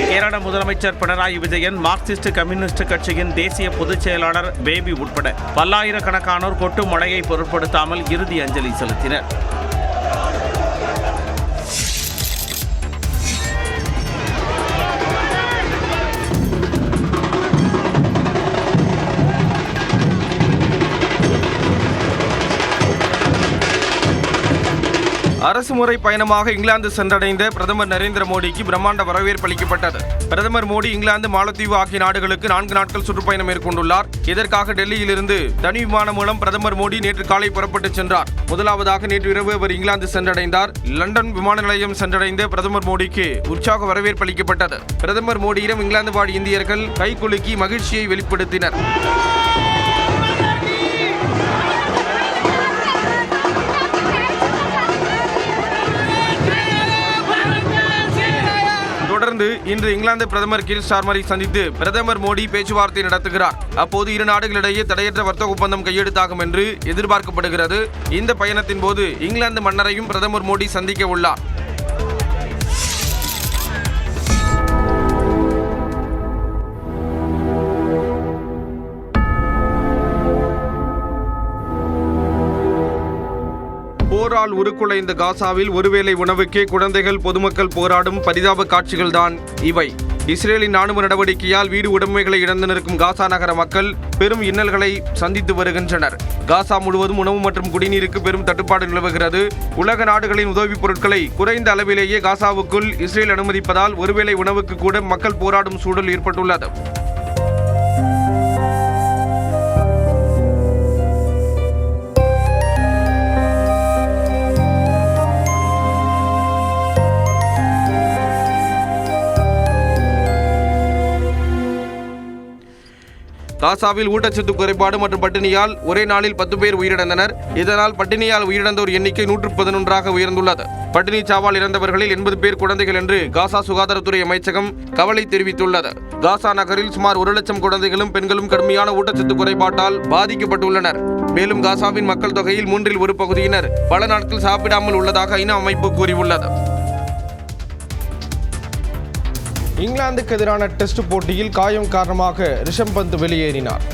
கேரள முதலமைச்சர் பினராயி விஜயன், மார்க்சிஸ்ட் கம்யூனிஸ்ட் கட்சியின் தேசிய பொதுச் செயலாளர் பேபி உட்பட பல்லாயிரக்கணக்கானோர் கொட்டும் மழையை பொருட்படுத்தாமல் இறுதி அஞ்சலி செலுத்தினர். அரசுமுறை பயணமாக இங்கிலாந்து சென்றடைந்த பிரதமர் நரேந்திர மோடிக்கு பிரம்மாண்ட வரவேற்பு அளிக்கப்பட்டது. பிரதமர் மோடி இங்கிலாந்து, மாலத்தீவு ஆகிய நாடுகளுக்கு 4 நாட்கள் சுற்றுப்பயணம் மேற்கொண்டுள்ளார். இதற்காக டெல்லியிலிருந்து தனி விமானம் மூலம் பிரதமர் மோடி நேற்று காலை புறப்பட்டு சென்றார். முதலாவதாக நேற்று இரவு அவர் இங்கிலாந்து சென்றடைந்தார். லண்டன் விமான நிலையம் சென்றடைந்த பிரதமர் மோடிக்கு உற்சாக வரவேற்பு அளிக்கப்பட்டது. பிரதமர் மோடியிடம் இங்கிலாந்து வாழ் இந்தியர்கள் கைகுலுக்கி மகிழ்ச்சியை வெளிப்படுத்தினர். தொடர்ந்து இன்று இங்கிலாந்து பிரதமர் கீர் ஸ்டார்மரை சந்தித்து பிரதமர் மோடி பேச்சுவார்த்தை நடத்துகிறார். அப்போது இரு நாடுகளிடையே தடையற்ற வர்த்தக ஒப்பந்தம் கையெழுத்தாகும் என்று எதிர்பார்க்கப்படுகிறது. இந்த பயணத்தின் போது இங்கிலாந்து மன்னரையும் பிரதமர் மோடி சந்திக்க உள்ளார். போரால் உருக்குலைந்த காசாவில் ஒருவேளை உணவுக்கே குழந்தைகள், பொதுமக்கள் போராடும் பரிதாப காட்சிகள்தான் இவை. இஸ்ரேலின் ராணுவ நடவடிக்கையால் வீடு உடைமைகளை இழந்து நிற்கும் காசா நகர மக்கள் பெரும் இன்னல்களை சந்தித்து வருகின்றனர். காசா முழுவதும் உணவு மற்றும் குடிநீருக்கு பெரும் தட்டுப்பாடு நிலவுகிறது. உலக நாடுகளின் உதவிப் பொருட்களை குறைந்த அளவிலேயே காசாவுக்குள் இஸ்ரேல் அனுமதிப்பதால் ஒருவேளை உணவுக்கு கூட மக்கள் போராடும் சூழல் ஏற்பட்டுள்ளது. காசாவில் ஊட்டச்சத்து குறைபாடு மற்றும் பட்டினியால் ஒரே நாளில் 10 பேர் உயிரிழந்தனர். இதனால் பட்டினியால் உயிரிழந்தோர் எண்ணிக்கை 111 உயர்ந்துள்ளது. பட்டினி சாவால் இறந்தவர்களில் 80 பேர் குழந்தைகள் என்று காசா சுகாதாரத்துறை அமைச்சகம் கவலை தெரிவித்துள்ளது. காசா நகரில் சுமார் 1 லட்சம் குழந்தைகளும் பெண்களும் கடுமையான ஊட்டச்சத்து குறைபாட்டால் பாதிக்கப்பட்டுள்ளனர். மேலும் காசாவின் மக்கள் தொகையில் 1/3 பகுதியினர் பல நாட்கள் சாப்பிடாமல் உள்ளதாக ஐநா அமைப்பு கூறியுள்ளது. இங்கிலாந்துக்கு எதிரான டெஸ்ட் போட்டியில் காயம் காரணமாக ரிஷப் பந்த் வெளியேறினார்.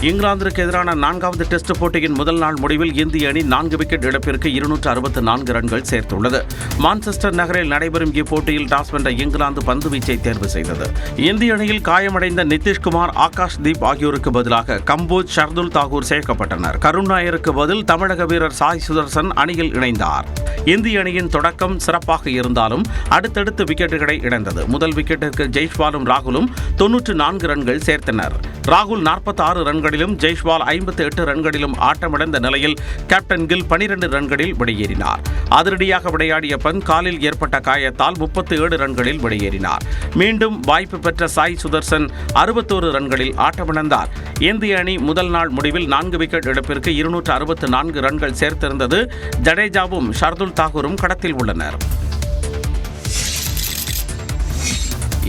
இங்கிலாந்திற்கு எதிரான 4வது டெஸ்ட் போட்டியின் முதல் நாள் முடிவில் இந்திய அணி 4 விக்கெட் இழப்பிற்கு 264 ரன்கள் சேர்த்துள்ளது. மான்செஸ்டர் நகரில் நடைபெறும் இப்போட்டியில் டாஸ் வென்ற இங்கிலாந்து பந்து வீச்சை தேர்வு செய்தது. இந்திய அணியில் காயமடைந்த நிதிஷ்குமார், ஆகாஷ் தீப் ஆகியோருக்கு பதிலாக கம்போஜ், ஷர்துல் தாகூர் சேர்க்கப்பட்டனர். கருண் நாயருக்கு பதில் தமிழக வீரர் சாய் சுதர்சன் அணியில் இணைந்தார். இந்திய அணியின் தொடக்கம் சிறப்பாக இருந்தாலும் அடுத்தடுத்து விக்கெட்டுகளை இழந்தது. முதல் விக்கெட்டிற்கு ஜெய்ஷ்வாலும் ராகுலும் 94 ரன்கள் சேர்த்தனர். ராகுல் 46 ரன்களிலும் ஜெய்ஷ்வால் 58 ரன்களிலும் ஆட்டமிழந்த நிலையில் கேப்டன் கில் 12 ரன்களில் வெளியேறினார். அதிரடியாக விளையாடிய பந்த் காலில் ஏற்பட்ட காயத்தால் 37 ரன்களில் வெளியேறினார். மீண்டும் வாய்ப்பு பெற்ற சாய் சுதர்சன் 61 ரன்களில் ஆட்டமிழந்தார். இந்திய அணி முதல் நாள் முடிவில் 4 விக்கெட் இழப்பிற்கு 264 ரன்கள் சேர்த்திருந்தது. ஜடேஜாவும் ஷர்துல் தாகூரும் களத்தில் உள்ளனர்.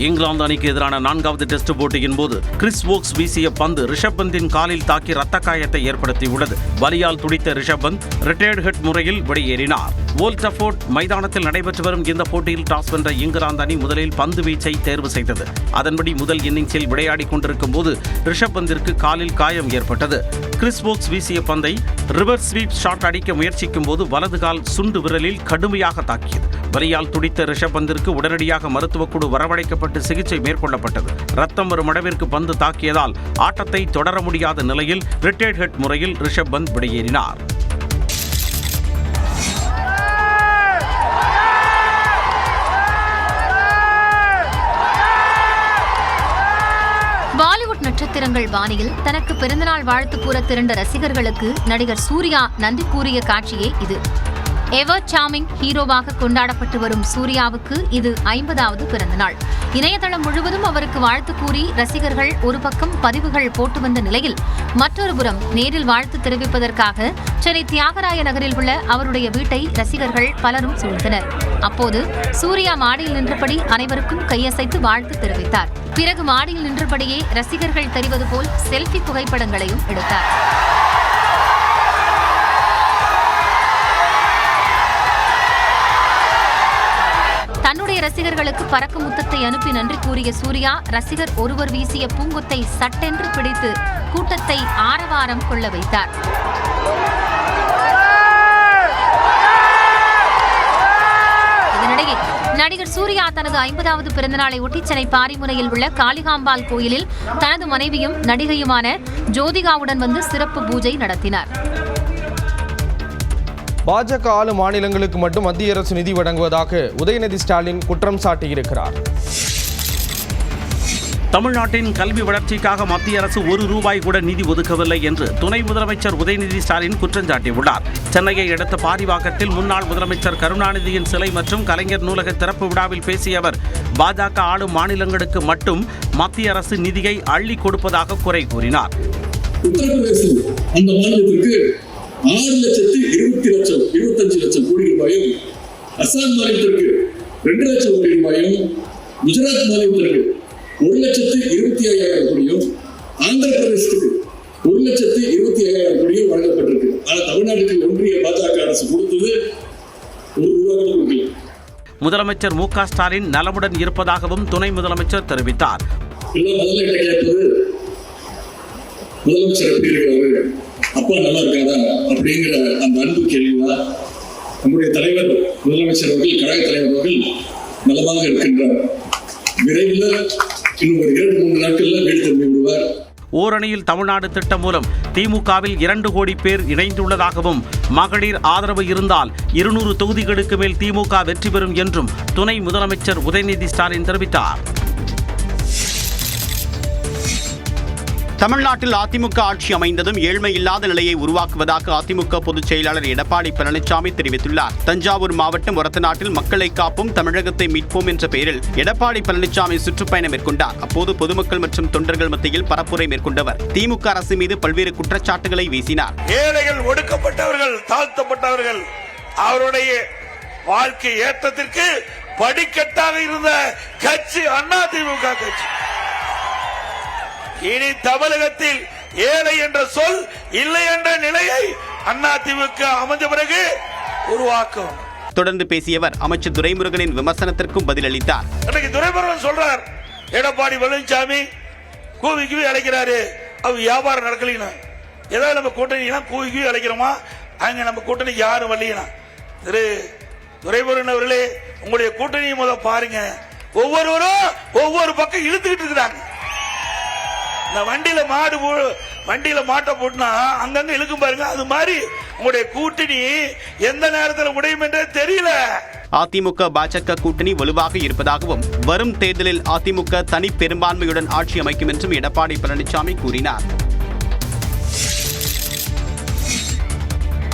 இங்கிலாந்து அணிக்கு எதிரான 4வது டெஸ்ட் போட்டியின் போது கிறிஸ் வோக்ஸ் வீசிய பந்து ரிஷப் பந்தின் காலில் தாக்கி ரத்த காயத்தை ஏற்படுத்தியுள்ளது. வலியால் துடித்த ரிஷப் பந்த் ரிட்டையர்ட் ஹிட் முறையில் வெளியேறினார். ஓல்ட் ட்ராஃபோர்ட் மைதானத்தில் நடைபெற்று வரும் இந்த போட்டியில் டாஸ் வென்ற இங்கிலாந்து அணி முதலில் பந்து வீச்சை தேர்வு செய்தது. அதன்படி முதல் இன்னிங்ஸில் விளையாடிக் கொண்டிருக்கும் போது ரிஷப் பந்திற்கு காலில் காயம் ஏற்பட்டது. கிறிஸ் வோக்ஸ் வீசிய பந்தை ரிவர்ஸ் ஸ்வீப் ஷாட் அடிக்க முயற்சிக்கும் போது வலது கால் சுண்டு விரலில் கடுமையாக தாக்கியது. வலியால் துடித்த ரிஷப் பந்திற்கு உடனடியாக மருத்துவக் குழு வரவழைக்கப்பட்டு சிகிச்சை மேற்கொள்ளப்பட்டது. ரத்தம் வரும் அளவிற்கு பந்து தாக்கியதால் ஆட்டத்தை தொடர முடியாத நிலையில் ரிட்டையர்ட் ஹிட் முறையில் ரிஷப் பந்த் வெளியேறினார். பாலிவுட் நட்சத்திரங்கள் பாணியில் தனக்கு பிறந்தநாள் வாழ்த்து கூற திரண்ட ரசிகர்களுக்கு நடிகர் சூர்யா நன்றி கூறிய காட்சியே இது. எவர் சார்மிங் ஹீரோவாக கொண்டாடப்பட்டு வரும் சூர்யாவுக்கு இது 50வது பிறந்தநாள். இணையதளம் முழுவதும் அவருக்கு வாழ்த்து கூறி ரசிகர்கள் ஒரு பக்கம் பதிவுகள் போட்டு வந்த நிலையில் மற்றொரு புறம் நேரில் வாழ்த்து தெரிவிப்பதற்காக சென்னை தியாகராய நகரில் உள்ள அவருடைய வீட்டை ரசிகர்கள் பலரும் சூழ்ந்தனர். அப்போது சூர்யா மாடியில் நின்றபடி அனைவருக்கும் கையசைத்து வாழ்த்து தெரிவித்தார். பிறகு மாடியில் நின்றபடியே ரசிகர்கள் தெரிவது போல் செல்ஃபி புகைப்படங்களையும் எடுத்தார். தன்னுடைய ரசிகர்களுக்கு பறக்கும் முத்தத்தை அனுப்பி நன்றி கூறிய சூர்யா ரசிகர் ஒருவர் வீசிய பூங்கொத்தை சட்டென்று பிடித்து கூட்டத்தை ஆரவாரம் கொள்ள வைத்தார். இதனிடையே நடிகர் சூர்யா தனது 50வது பிறந்தநாளை ஒட்டி சென்னை பாரிமுனையில் உள்ள காளிகாம்பாள் கோயிலில் தனது மனைவியும் நடிகையுமான ஜோதிகாவுடன் வந்து சிறப்பு பூஜை நடத்தினார். பாஜக ஆளும் மாநிலங்களுக்கு மட்டும் மத்திய அரசு நிதி வழங்குவதாக உதயநிதி ஸ்டாலின் குற்றம் சாட்டியிருக்கிறார். தமிழ்நாட்டின் கல்வி வளர்ச்சிக்காக மத்திய அரசு ₹1 கூட நிதி ஒதுக்கவில்லை என்று துணை முதலமைச்சர் உதயநிதி ஸ்டாலின் குற்றம் சாட்டியுள்ளார். சென்னையை அடுத்த பாரிவாக்கத்தில் முன்னாள் முதலமைச்சர் கருணாநிதியின் சிலை மற்றும் கலைஞர் நூலக திறப்பு விழாவில் பேசிய அவர் பாஜக ஆளும் மாநிலங்களுக்கு மட்டும் மத்திய அரசு நிதியை அள்ளி கொடுப்பதாக குறை கூறினார். அந்த மாநிலத்திற்கு 6,25,00,000 கோடி ரூபாயும், அசாம் மாநிலத்திற்கு 2 லட்சம் கோடி ரூபாயும், குஜராத் மாநிலத்திற்கு 1,25,000 கோடியும், ஆந்திர பிரதேசத்துக்கு 1,25,000 கோடியும் வழங்கப்பட்டிருக்கு. ஆனால் தமிழ்நாட்டுக்கு ஒன்றிய பாஜக அரசு கொடுத்தது ₹1 கொடுக்கல. முதலமைச்சர் மு க ஸ்டாலின் நலமுடன் இருப்பதாகவும் துணை முதலமைச்சர் தெரிவித்தார். முதலமைச்சர் எப்படி இருக்காரு, அப்பா நல்லா இருக்காதா அப்படிங்கிற அந்த அன்பு கேள்விதான். நம்முடைய தலைவர் முதலமைச்சர் அவர்கள், கழக தலைவர் அவர்கள் நலமாக இருக்கின்றார். விரைவில் இன்னும் ஒரு 2-3 நாட்கள்ல வீடு திரும்பி விடுவார். ஓரணியில் தமிழ்நாடு திட்டம் மூலம் திமுகவில் 2 கோடி பேர் இணைந்துள்ளதாகவும் மகளிர் ஆதரவு இருந்தால் 200 தொகுதிகளுக்கு மேல் திமுக வெற்றி பெறும் என்றும் துணை முதலமைச்சர் உதயநிதி ஸ்டாலின் தெரிவித்தார். தமிழ்நாட்டில் அதிமுக ஆட்சி அமைந்ததும் ஏழ்மை இல்லாத நிலையை உருவாக்குவதாக அதிமுக பொதுச் செயலாளர் எடப்பாடி பழனிசாமி தெரிவித்துள்ளார். தஞ்சாவூர் மாவட்டம் ஒரத்தநாட்டில் மக்களை காப்போம் தமிழகத்தை மீட்போம் என்ற பெயரில் எடப்பாடி பழனிசாமி சுற்றுப்பயணம் மேற்கொண்டார். அப்போது பொதுமக்கள் மற்றும் தொண்டர்கள் மத்தியில் பரப்புரை மேற்கொண்டவர் திமுக அரசு மீது பல்வேறு குற்றச்சாட்டுகளை வீசினார். ஏழைகள், ஒடுக்கப்பட்டவர்கள், தாழ்த்தப்பட்டவர்கள் அவருடைய வாழ்க்கை ஏற்றத்திற்கு படிக்கட்டாக இருந்த கட்சி அதிமுக கட்சி. இனி தமிழகத்தில் ஏழை என்ற சொல் இல்லை என்ற நிலையை அதிமுக அமைந்த பிறகு உருவாக்கும். தொடர்ந்து பேசியவர் அமைச்சர் துரைமுருகனின் விமர்சனத்திற்கும் பதிலளித்தார். துரைமுருகன் சொல்றார், எடப்பாடி பழனிசாமி கூவி அழைக்கிறாரு, அவர் வியாபாரம் நடக்கலீனா, ஏதாவது நம்ம கூட்டணி கூவி அழைக்கிறோமா, அங்க நம்ம கூட்டணிக்கு யாரும் வரலீனா. திரு துரைமுருகன் அவர்களே, உங்களுடைய கூட்டணியை முதல் பாருங்க. ஒவ்வொருவரும் ஒவ்வொரு பக்கம் இழுத்துக்கிட்டு இருக்கிறாங்க. இந்த வண்டியில மாட்ட போட்டுனா அங்கங்க இழுக்கும் பாருங்க. அது மாதிரி உங்களுடைய கூட்டணி எந்த நேரத்தில் உடையும் என்றே தெரியல. அதிமுக பாஜக கூட்டணி வலுவாக இருப்பதாகவும் வரும் தேர்தலில் அதிமுக தனி பெரும்பான்மையுடன் ஆட்சி அமைக்கும் என்றும் எடப்பாடி பழனிசாமி கூறினார்.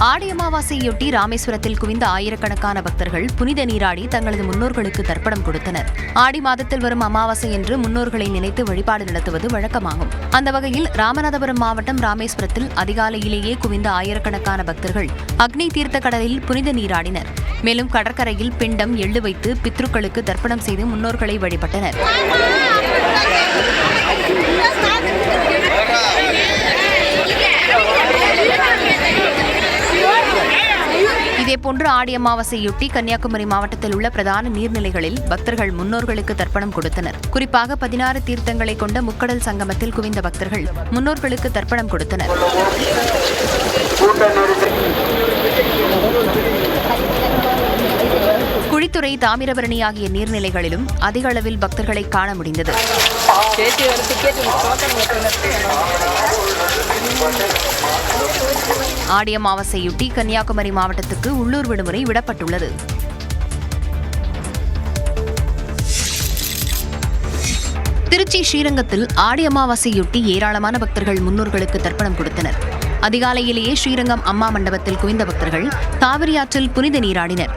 ஆடி அமாவாசையொட்டி ராமேஸ்வரத்தில் குவிந்த ஆயிரக்கணக்கான பக்தர்கள் புனித நீராடி தங்களது முன்னோர்களுக்கு தர்ப்பணம் கொடுத்தனர். ஆடி மாதத்தில் வரும் அமாவாசை என்று முன்னோர்களை நினைத்து வழிபாடு நடத்துவது வழக்கமாகும். அந்த வகையில் ராமநாதபுரம் மாவட்டம் ராமேஸ்வரத்தில் அதிகாலையிலேயே குவிந்த ஆயிரக்கணக்கான பக்தர்கள் அக்னி தீர்த்த கடலில் புனித நீராடினர். மேலும் கடற்கரையில் பிண்டம், எள்ளு வைத்து பித்ருக்களுக்கு தர்ப்பணம் செய்து முன்னோர்களை வழிபட்டனர். இதேபோன்று ஆடி அமாவாசையொட்டி கன்னியாகுமரி மாவட்டத்தில் உள்ள பிரதான நீர்நிலைகளில் பக்தர்கள் முன்னோர்களுக்கு தர்ப்பணம் கொடுத்தனர். குறிப்பாக 16 தீர்த்தங்களை கொண்ட முக்கடல் சங்கமத்தில் குவிந்த பக்தர்கள் முன்னோர்களுக்கு தர்ப்பணம் கொடுத்தனர். குழித்துறை, தாமிரபரணி ஆகிய நீர்நிலைகளிலும் அதிக அளவில் பக்தர்களை காண முடிந்தது. ஆடி அமாவாசையொட்டி கன்னியாகுமரி மாவட்டத்துக்கு உள்ளூர் விடுமுறை விடப்பட்டுள்ளது. திருச்சி ஸ்ரீரங்கத்தில் ஆடி அமாவாசையொட்டி ஏராளமான பக்தர்கள் முன்னோர்களுக்கு தர்ப்பணம் கொடுத்தனர். அதிகாலையிலேயே ஸ்ரீரங்கம் அம்மா மண்டபத்தில் குவிந்த பக்தர்கள் காவிரி ஆற்றில் புனித நீராடினர்.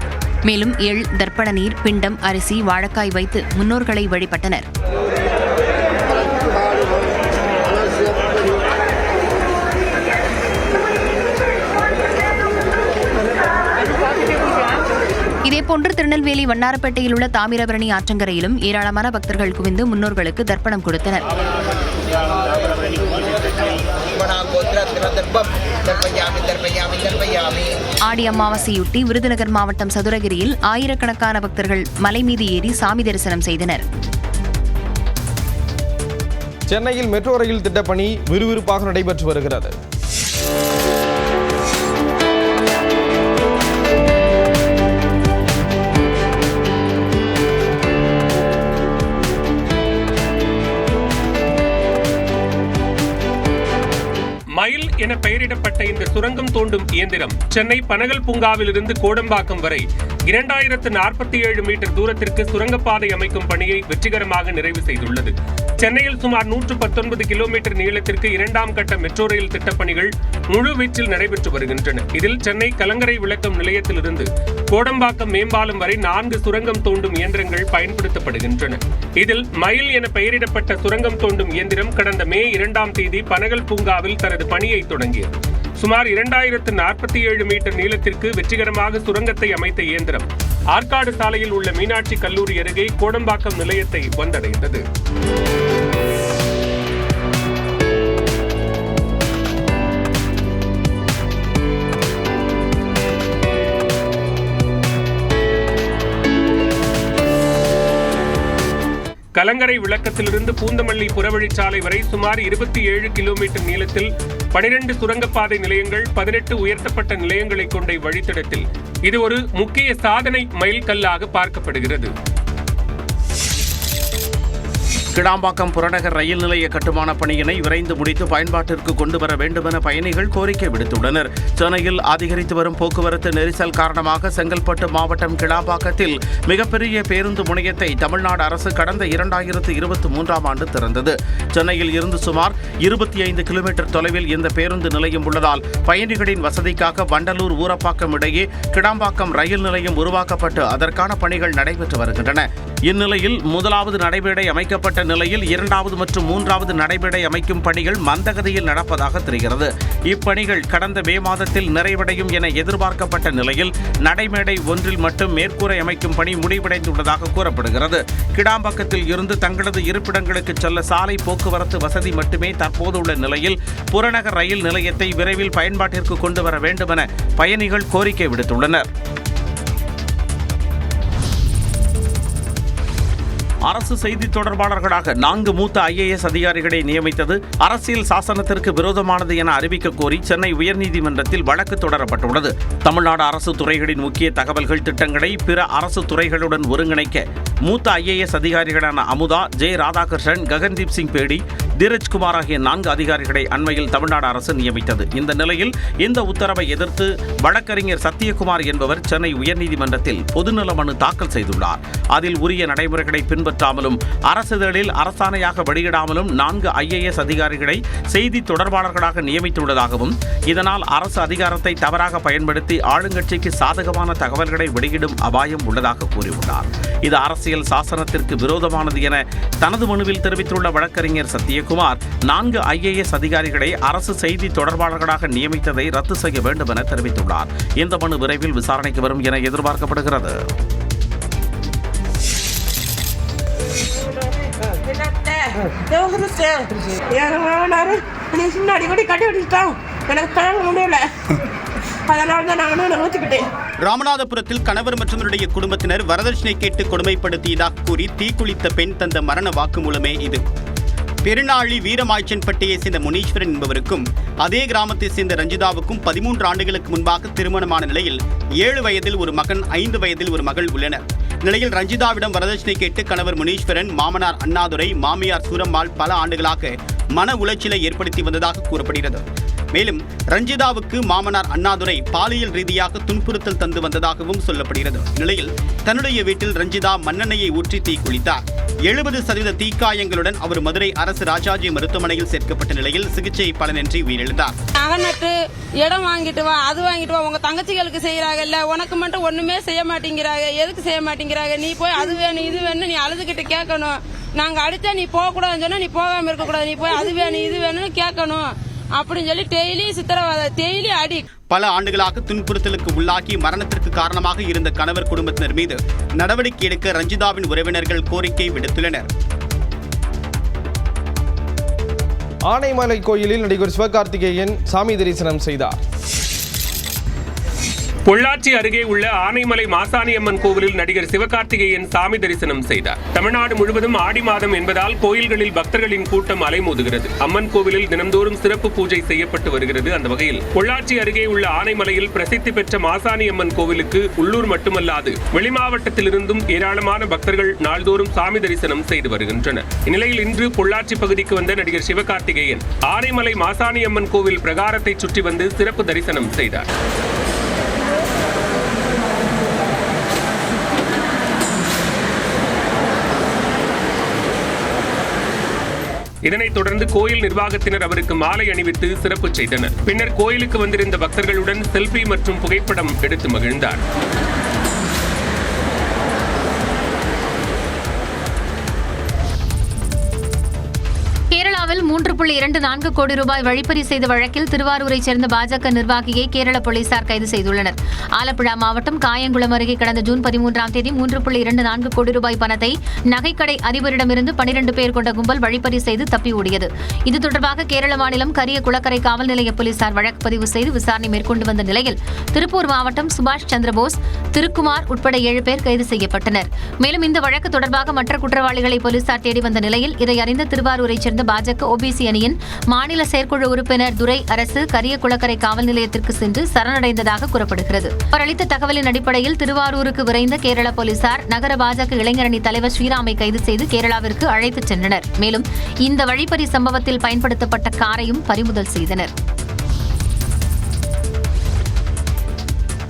மேலும் எள், தர்ப்பண நீர், பிண்டம், அரிசி, வாழைக்காய் வைத்து முன்னோர்களை வழிபட்டனர். இதேபோன்று திருநெல்வேலி வண்ணாரப்பேட்டையில் உள்ள தாமிரபரணி ஆற்றங்கரையிலும் ஏராளமான பக்தர்கள் குவிந்து முன்னோர்களுக்கு தர்ப்பணம் கொடுத்தனர். ஆடி அமாவாசையொட்டி விருதுநகர் மாவட்டம் சதுரகிரியில் ஆயிரக்கணக்கான பக்தர்கள் மலை மீது ஏறி சாமி தரிசனம் செய்தனர். சென்னையில் மெட்ரோ ரயில் திட்டப்பணி விறுவிறுப்பாக நடைபெற்று வருகிறது. மயில் என பெயரிடப்பட்ட இந்த சுரங்கம் தோண்டும் இயந்திரம் சென்னை பனகல் பூங்காவிலிருந்து கோடம்பாக்கம் வரை 2047 மீட்டர் தூரத்திற்கு சுரங்கப்பாதை அமைக்கும் பணியை வெற்றிகரமாக நிறைவு செய்துள்ளது. சென்னையில் சுமார் 119 கிலோமீட்டர் நீளத்திற்கு 2ஆம் கட்ட மெட்ரோ ரயில் திட்டப்பணிகள் முழு வீச்சில் நடைபெற்று வருகின்றன. இதில் சென்னை கலங்கரை விளக்கம் நிலையத்திலிருந்து கோடம்பாக்கம் மேம்பாலம் வரை 4 சுரங்கம் தோண்டும் இயந்திரங்கள் பயன்படுத்தப்படுகின்றன. இதில் மயில் என பெயரிடப்பட்ட சுரங்கம் தோண்டும் இயந்திரம் கடந்த மே 2ஆம் தேதி பனகல் பூங்காவில் தனது பணியை தொடங்கியது. சுமார் 2047 மீட்டர் நீளத்திற்கு வெற்றிகரமாக சுரங்கத்தை அமைத்த இயந்திரம் ஆற்காடு சாலையில் உள்ள மீனாட்சி கல்லூரி அருகே கோடம்பாக்கம் நிலையத்தை வந்தடைந்தது. கலங்கரை விளக்கத்திலிருந்து பூந்தமல்லி புறவழிச்சாலை வரை சுமார் 27 கிலோமீட்டர் நீளத்தில் 12 சுரங்கப்பாதை நிலையங்கள், 18 உயர்த்தப்பட்ட நிலையங்களை கொண்ட வழித்தடத்தில் இது ஒரு முக்கிய சாதனை மைல்கல்லாக பார்க்கப்படுகிறது. கிடாம்பாக்கம் புறநகர் ரயில் நிலைய கட்டுமான பணியினை விரைந்து முடித்து பயன்பாட்டிற்கு கொண்டு வர வேண்டும் என பயணிகள் கோரிக்கை விடுத்துள்ளனர். சென்னையில் அதிகரித்து வரும் போக்குவரத்து நெரிசல் காரணமாக செங்கல்பட்டு மாவட்டம் கிடாம்பாக்கத்தில் மிகப்பெரிய பேருந்து முனையத்தை தமிழ்நாடு அரசு கடந்த 2023ஆம் ஆண்டு திறந்தது. சென்னையில் இருந்து சுமார் 25 கிலோமீட்டர் தொலைவில் இந்த பேருந்து நிலையம் உள்ளதால் பயணிகளின் வசதிக்காக வண்டலூர் ஊரப்பாக்கம் இடையே கிடாம்பாக்கம் ரயில் நிலையம் உருவாக்கப்பட்டு அதற்கான பணிகள் நடைபெற்று வருகின்றன. இந்நிலையில் முதலாவது நடைமேடை அமைக்கப்பட்ட நிலையில் 2வது மற்றும் 3வது நடைமேடை அமைக்கும் பணிகள் மந்தகதியில் நடப்பதாக தெரிகிறது. இப்பணிகள் கடந்த மே மாதத்தில் நிறைவடையும் என எதிர்பார்க்கப்பட்ட நிலையில் நடைமேடை ஒன்றில் மட்டும் மேற்கூரை அமைக்கும் பணி முடிவடைந்துள்ளதாக கூறப்படுகிறது. கிடாம்பாக்கத்தில் இருந்து தங்களது இருப்பிடங்களுக்கு செல்ல சாலை போக்குவரத்து வசதி மட்டுமே தற்போதுள்ள நிலையில் புறநகர் ரயில் நிலையத்தை விரைவில் பயன்பாட்டிற்கு கொண்டு வர வேண்டும் என பயணிகள் கோரிக்கை விடுத்துள்ளனர். அரசு செய்தி தொடர்பாளர்களாக 4 மூத்த IAS அதிகாரிகளை நியமித்தது அரசியல் சாசனத்திற்கு விரோதமானது என அறிவிக்க கோரி சென்னை உயர்நீதிமன்றத்தில் வழக்கு தொடரப்பட்டுள்ளது. தமிழ்நாடு அரசு துறைகளின் முக்கிய தகவல்கள் திட்டங்களை பிற அரசு துறைகளுடன் ஒருங்கிணைக்க மூத்த IAS அதிகாரிகளான அமுதா, ஜே ராதாகிருஷ்ணன், ககன்தீப் சிங் பேடி, தீரஜ்குமார் ஆகிய 4 அதிகாரிகளை அண்மையில் தமிழ்நாடு அரசு நியமித்தது. இந்த நிலையில் இந்த உத்தரவை எதிர்த்து வழக்கறிஞர் சத்தியகுமார் என்பவர் சென்னை உயர்நீதிமன்றத்தில் பொதுநல மனு தாக்கல் செய்துள்ளார். அதில் உரிய நடைமுறைகளை பின்பற்றாமலும் அரசிதழில் அரசாணையாக வெளியிடாமலும் 4 IAS அதிகாரிகளை செய்தி தொடர்பாளர்களாக நியமித்துள்ளதாகவும் இதனால் அரசு அதிகாரத்தை தவறாக பயன்படுத்தி ஆளுங்கட்சிக்கு சாதகமான தகவல்களை வெளியிடும் அபாயம் உள்ளதாக கூறியுள்ளார். இது அரசியல் சாசனத்திற்கு விரோதமானது என தனது மனுவில் தெரிவித்துள்ள வழக்கறிஞர் சத்தியகுமார் 4 IAS அதிகாரிகளை அரசு செய்தி தொடர்பாளர்களாக நியமித்ததை ரத்து செய்ய வேண்டும் என தெரிவித்துள்ளார். இந்த மனு விரைவில் விசாரணைக்கு வரும் என எதிர்பார்க்கப்படுகிறது. ராமநாதபுரத்தில் கணவர் மற்றும் அவருடைய குடும்பத்தினர் வரதட்சணை கேட்டு கொடுமைப்படுத்தியதாக கூறி தீக்குளித்த பெண் தந்த மரண வாக்குமூலமே இது. பெருநாளி வீரமாய்ச்சன்பட்டியை சேர்ந்த முனீஸ்வரன் என்பவருக்கும் அதே கிராமத்தை சேர்ந்த ரஞ்சிதாவுக்கும் 13 ஆண்டுகளுக்கு முன்பாக திருமணமான நிலையில் 7 வயதில் ஒரு மகன், 5 வயதில் ஒரு மகள் உள்ளனர். நிலையில் ரஞ்சிதாவிடம் வரதட்சணை கேட்டு கணவர் முனீஸ்வரன், மாமனார் அண்ணாதுரை, மாமியார் சூரம்மாள் பல ஆண்டுகளாக மன உளைச்சலை ஏற்படுத்தி வந்ததாக கூறப்படுகிறது. மேலும் ரஞ்சிதாவுக்கு மாமனார் அண்ணாதுரை பாலியல் ரீதியாக துன்புறுத்தல் தந்து வந்ததாகவும் சொல்லப்படுகிறது. நிலையில் தன்னுடைய வீட்டில் ரஞ்சிதா மண்ணெண்ணெயை ஊற்றி தீக்குளித்தார். 70% தீக்காயங்களுடன் அவர் மதுரை அரசு ராஜாஜி மருத்துவமனையில் சேர்க்கப்பட்ட நிலையில் சிகிச்சை பலனின்றி உயிரிழந்தார். நகனட்டு இடம் வாங்கிட்டு வா, அது வாங்கிட்டு வா, உங்க தங்கச்சிகளுக்கு செய்யறாங்கல்ல, உனக்கு மட்டும் ஒண்ணுமே செய்ய மாட்டேங்கிறாங்க. எதுக்கு செய்ய மாட்டேங்கிறாங்க? நீ போய் அது வேணும் இது வேணும் நீ அழுதுகிட்டு கேட்கணும். நாங்க அடிச்சா நீ போக கூடாதுன்னு சொன்னா நீ போகாம இருக்க கூடாது. நீ போய் அது வேணும் இது வேணும்னு கேட்கணும் அப்படின்னு சொல்லி டெய்லி சித்திரவதை, டெய்லி அடி. பல ஆண்டுகளாக துன்புறுத்தலுக்கு உள்ளாகி மரணத்திற்கு காரணமாக இருந்த கணவர் குடும்பத்தினர் மீது நடவடிக்கை எடுக்க ரஞ்சிதாவின் உறவினர்கள் கோரிக்கை விடுத்துள்ளனர். ஆனைமலை கோயிலில் நடிகர் சிவகார்த்திகேயன் சாமி தரிசனம் செய்தார். பொள்ளாச்சி அருகே உள்ள ஆனைமலை மாசாணியம்மன் கோவிலில் நடிகர் சிவகார்த்திகேயன் சாமி தரிசனம் செய்தார். தமிழ்நாடு முழுவதும் ஆடி மாதம் என்பதால் கோயில்களில் பக்தர்களின் கூட்டம் அலைமோதுகிறது. அம்மன் கோவிலில் தினம்தோறும் சிறப்பு பூஜை செய்யப்பட்டு வருகிறது. அந்த வகையில் பொள்ளாச்சி அருகே உள்ள ஆனைமலையில் பிரசித்தி பெற்ற மாசாணியம்மன் கோவிலுக்கு உள்ளூர் மட்டுமல்லாது வெளிமாவட்டத்திலிருந்தும் ஏராளமான பக்தர்கள் நாள்தோறும் சாமி தரிசனம் செய்து வருகின்றனர். இந்நிலையில் இன்று பொள்ளாச்சி பகுதிக்கு வந்த நடிகர் சிவகார்த்திகேயன் ஆனைமலை மாசாணியம்மன் கோவில் பிரகாரத்தை சுற்றி வந்து சிறப்பு தரிசனம் செய்தார். இதனைத் தொடர்ந்து கோயில் நிர்வாகத்தினர் அவருக்கு மாலை அணிவித்து சிறப்பு செய்தனர். பின்னர் கோயிலுக்கு வந்திருந்த பக்தர்களுடன் செல்ஃபி மற்றும் புகைப்படம் எடுத்து மகிழ்ந்தார். கேரளாவில் 3.24 கோடி ரூபாய் வழிப்பறி செய்த வழக்கில் திருவாரூரைச் சேர்ந்த பாஜக நிர்வாகியை கேரள போலீசார் கைது செய்துள்ளனர். ஆலப்புழா மாவட்டம் காயங்குளம் அருகே கடந்த ஜூன் 13ஆம் தேதி 3.24 கோடி ரூபாய் பணத்தை நகைக்கடை அதிபரிடமிருந்து 12 பேர் கொண்ட கும்பல் வழிப்பறி செய்து தப்பி ஓடியது. இது தொடர்பாக கேரள மாநிலம் கரிய குளக்கரை காவல் நிலைய போலீசார் வழக்கு பதிவு செய்து விசாரணை மேற்கொண்டு வந்த நிலையில் திருப்பூர் மாவட்டம் சுபாஷ் சந்திரபோஸ், திருக்குமார் உட்பட 7 பேர் கைது செய்யப்பட்டனர். மேலும் இந்த வழக்கு தொடர்பாக மற்ற குற்றவாளிகளை போலீசார் தேடி வந்த நிலையில் இதை அறிந்த திருவாரூரைச் சேர்ந்த பாஜக OBC தேசிய அணியின் மாநில செயற்குழு உறுப்பினர் துரை அரசு கரியகுளக்கரை காவல் நிலையத்திற்கு சென்று சரணடைந்ததாக கூறப்படுகிறது. அவர் அளித்த தகவலின் அடிப்படையில் திருவாரூருக்கு விரைந்த கேரள போலீசார் நகர பாஜக இளைஞரணி தலைவர் ஸ்ரீராமை கைது செய்து கேரளாவிற்கு அழைத்துச் சென்றனர். மேலும் இந்த வழிப்பறி சம்பவத்தில் பயன்படுத்தப்பட்ட காரையும் பறிமுதல் செய்தனர்.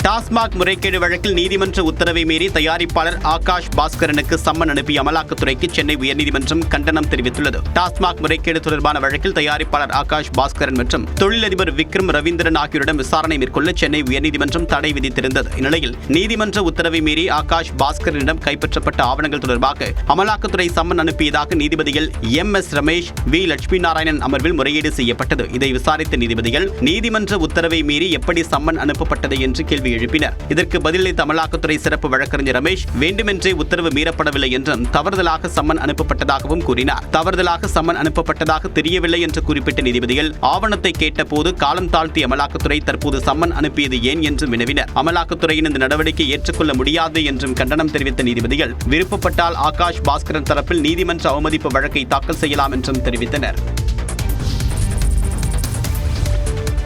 டாஸ்மாக் முறைகேடு வழக்கில் நீதிமன்ற உத்தரவை மீறி தயாரிப்பாளர் ஆகாஷ் பாஸ்கரனுக்கு சம்மன் அனுப்பிய அமலாக்கத்துறைக்கு சென்னை உயர்நீதிமன்றம் கண்டனம் தெரிவித்துள்ளது. டாஸ்மாக் முறைகேடு தொடர்பான வழக்கில் தயாரிப்பாளர் ஆகாஷ் பாஸ்கரன் மற்றும் தொழிலதிபர் விக்ரம் ரவீந்திரன் ஆகியோரிடம் விசாரணை மேற்கொள்ள சென்னை உயர்நீதிமன்றம் தடை விதித்திருந்தது. இந்நிலையில் நீதிமன்ற உத்தரவை மீறி ஆகாஷ் பாஸ்கரனிடம் கைப்பற்றப்பட்ட ஆவணங்கள் தொடர்பாக அமலாக்கத்துறை சம்மன் அனுப்பியதாக நீதிபதிகள் MS ரமேஷ், V லட்சுமி நாராயணன் அமர்வில் முறையீடு செய்யப்பட்டது. இதை விசாரித்த நீதிபதிகள் நீதிமன்ற உத்தரவை மீறி எப்படி சம்மன் அனுப்பப்பட்டது என்று கேள்வி எழுப்பினர். இதற்கு பதிலளித்த அமலாக்கத்துறை சிறப்பு வழக்கறிஞர் ரமேஷ் வேண்டுமென்றே உத்தரவு மீறப்படவில்லை என்றும் தவறுதலாக சம்மன் அனுப்பப்பட்டதாகவும் கூறினார். தவறுதலாக சம்மன் அனுப்பப்பட்டதாக தெரியவில்லை என்று குறிப்பிட்ட நீதிபதிகள் ஆவணத்தை கேட்டபோது காலம் தாழ்த்திய அமலாக்கத்துறை தற்போது சம்மன் அனுப்பியது ஏன் என்று வினவினர். அமலாக்கத்துறையின் இந்த நடவடிக்கை ஏற்றுக்கொள்ள முடியாது என்றும் கண்டனம் தெரிவித்த நீதிபதிகள் விருப்பப்பட்டால் ஆகாஷ் பாஸ்கரன் தரப்பில் நீதிமன்ற அவமதிப்பு வழக்கை தாக்கல் செய்யலாம் என்றும் தெரிவித்தனர்.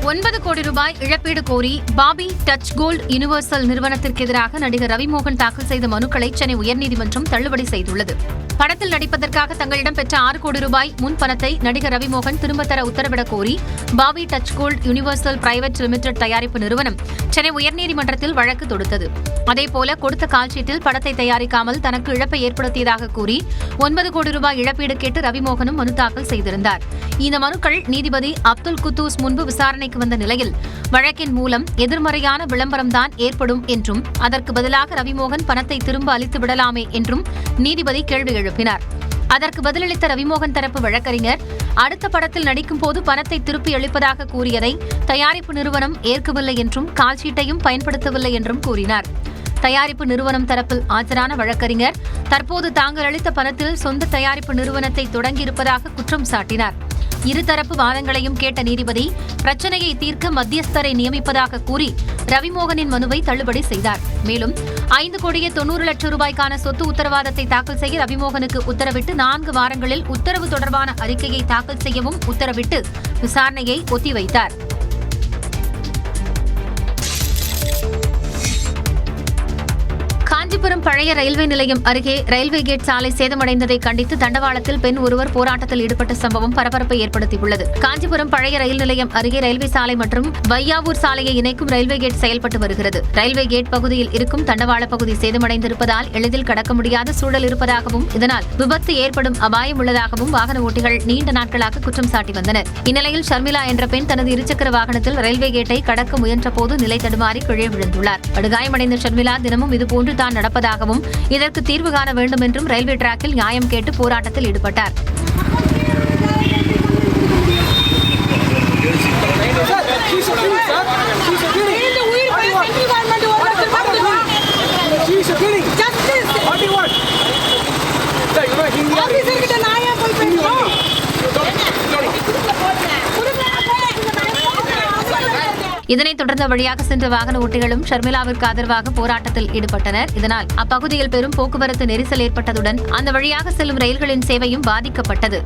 9 கோடி ரூபாய் இழப்பீடு கோரி பாபி டச் கோல்ட் யுனிவர்சல் நிறுவனத்திற்கு எதிராக நடிகர் ரவிமோகன் தாக்கல் செய்த மனுக்களை சென்னை உயர்நீதிமன்றம் தள்ளுபடி செய்துள்ளது. படத்தில் நடிப்பதற்காக தங்களிடம் பெற்ற 6 கோடி ரூபாய் முன் பணத்தை நடிகர் ரவிமோகன் திரும்பத் தர உத்தரவிடக் கோரி Bobby touch gold universal private limited தயாரிப்பு நிறுவனம் சென்னை உயர்நீதிமன்றத்தில் வழக்கு தொடுத்தது. அதேபோல கொடுத்த கால்ஷீட்டில் படத்தை தயாரிக்காமல் தனக்கு இழப்பை ஏற்படுத்தியதாக கூறி 9 கோடி ரூபாய் இழப்பீடு கேட்டு ரவிமோகனும் மனு தாக்கல் செய்திருந்தார். இந்த மனுக்கள் நீதிபதி அப்துல் குத்தூஸ் முன்பு விசாரணைக்கு வந்த நிலையில் வழக்கின் மூலம் எதிர்மறையான விளம்பரம்தான் ஏற்படும் என்றும் அதற்கு பதிலாக ரவிமோகன் பணத்தை திரும்ப அளித்து விடலாமே என்றும் நீதிபதி கேள்வி எழுப்பினார். அதற்கு பதிலளித்த ரவிமோகன் தரப்பு வழக்கறிஞர் அடுத்த படத்தில் நடிக்கும் போது பணத்தை திருப்பி அளிப்பதாக கூறியதை தயாரிப்பு நிறுவனம் ஏற்கவில்லை என்றும் கால்ஷீட்டையும் பயன்படுத்தவில்லை என்றும் கூறினார். தயாரிப்பு நிறுவனம் தரப்பில் ஆஜரான வழக்கறிஞர் தற்போது தாங்கள் அளித்த பணத்தில் சொந்த தயாரிப்பு நிறுவனத்தை தொடங்கியிருப்பதாக குற்றம் சாட்டினார். இருதரப்பு வாதங்களையும் கேட்ட நீதிபதி பிரச்சனையை தீர்க்க மத்தியஸ்தரை நியமிப்பதாக கூறி ரவிமோகனின் மனுவை தள்ளுபடி செய்தார். மேலும் 5,90,00,000 ரூபாய்க்கான சொத்து உத்தரவாதத்தை தாக்கல் செய்ய ரவிமோகனுக்கு உத்தரவிட்டு 4 வாரங்களில் உத்தரவு தொடர்பான அறிக்கையை தாக்கல் செய்யவும் உத்தரவிட்டு விசாரணையை ஒத்திவைத்தார். காஞ்சிபுரம் பழைய ரயில்வே நிலையம் அருகே ரயில்வே கேட் சாலை சேதமடைந்ததை கண்டித்து தண்டவாளத்தில் பெண் ஒருவர் போராட்டத்தில் ஈடுபட்ட சம்பவம் பரபரப்பை ஏற்படுத்தியுள்ளது. காஞ்சிபுரம் பழைய ரயில் நிலையம் அருகே ரயில்வே சாலை மற்றும் வையாவூர் சாலையை இணைக்கும் ரயில்வே கேட் செயல்பட்டு வருகிறது. ரயில்வே கேட் பகுதியில் இருக்கும் தண்டவாள பகுதி சேதமடைந்திருப்பதால் எளிதில் கடக்க முடியாத சூழல் இருப்பதாகவும் இதனால் விபத்து ஏற்படும் அபாயம் உள்ளதாகவும் வாகன ஓட்டிகள் நீண்ட நாட்களாக குற்றம் சாட்டி வந்தனர். இந்நிலையில் ஷர்மிளா என்ற பெண் தனது இருசக்கர வாகனத்தில் ரயில்வே கேட்டை கடக்க முயன்ற போது நிலை தடுமாறி கீழே விழுந்துள்ளார். படுகாயமடைந்த ஷர்மிளா தினமும் இதுபோன்று தான் நடப்பதாகவும் இதற்கு தீர்வு காண வேண்டும் என்றும் ரயில்வே டிராக்கில் நியாயம் கேட்டு போராட்டத்தில் ஈடுபட்டார். இதனைத் தொடர்ந்து வழியாக சென்ற வாகன ஓட்டிகளும் ஷர்மிளாவிற்கு ஆதரவாக போராட்டத்தில் ஈடுபட்டனர். இதனால் அப்பகுதியில் பெரும் போக்குவரத்து நெரிசல் ஏற்பட்டதுடன் அந்த வழியாக செல்லும் ரயில்களின் சேவையும் பாதிக்கப்பட்டது.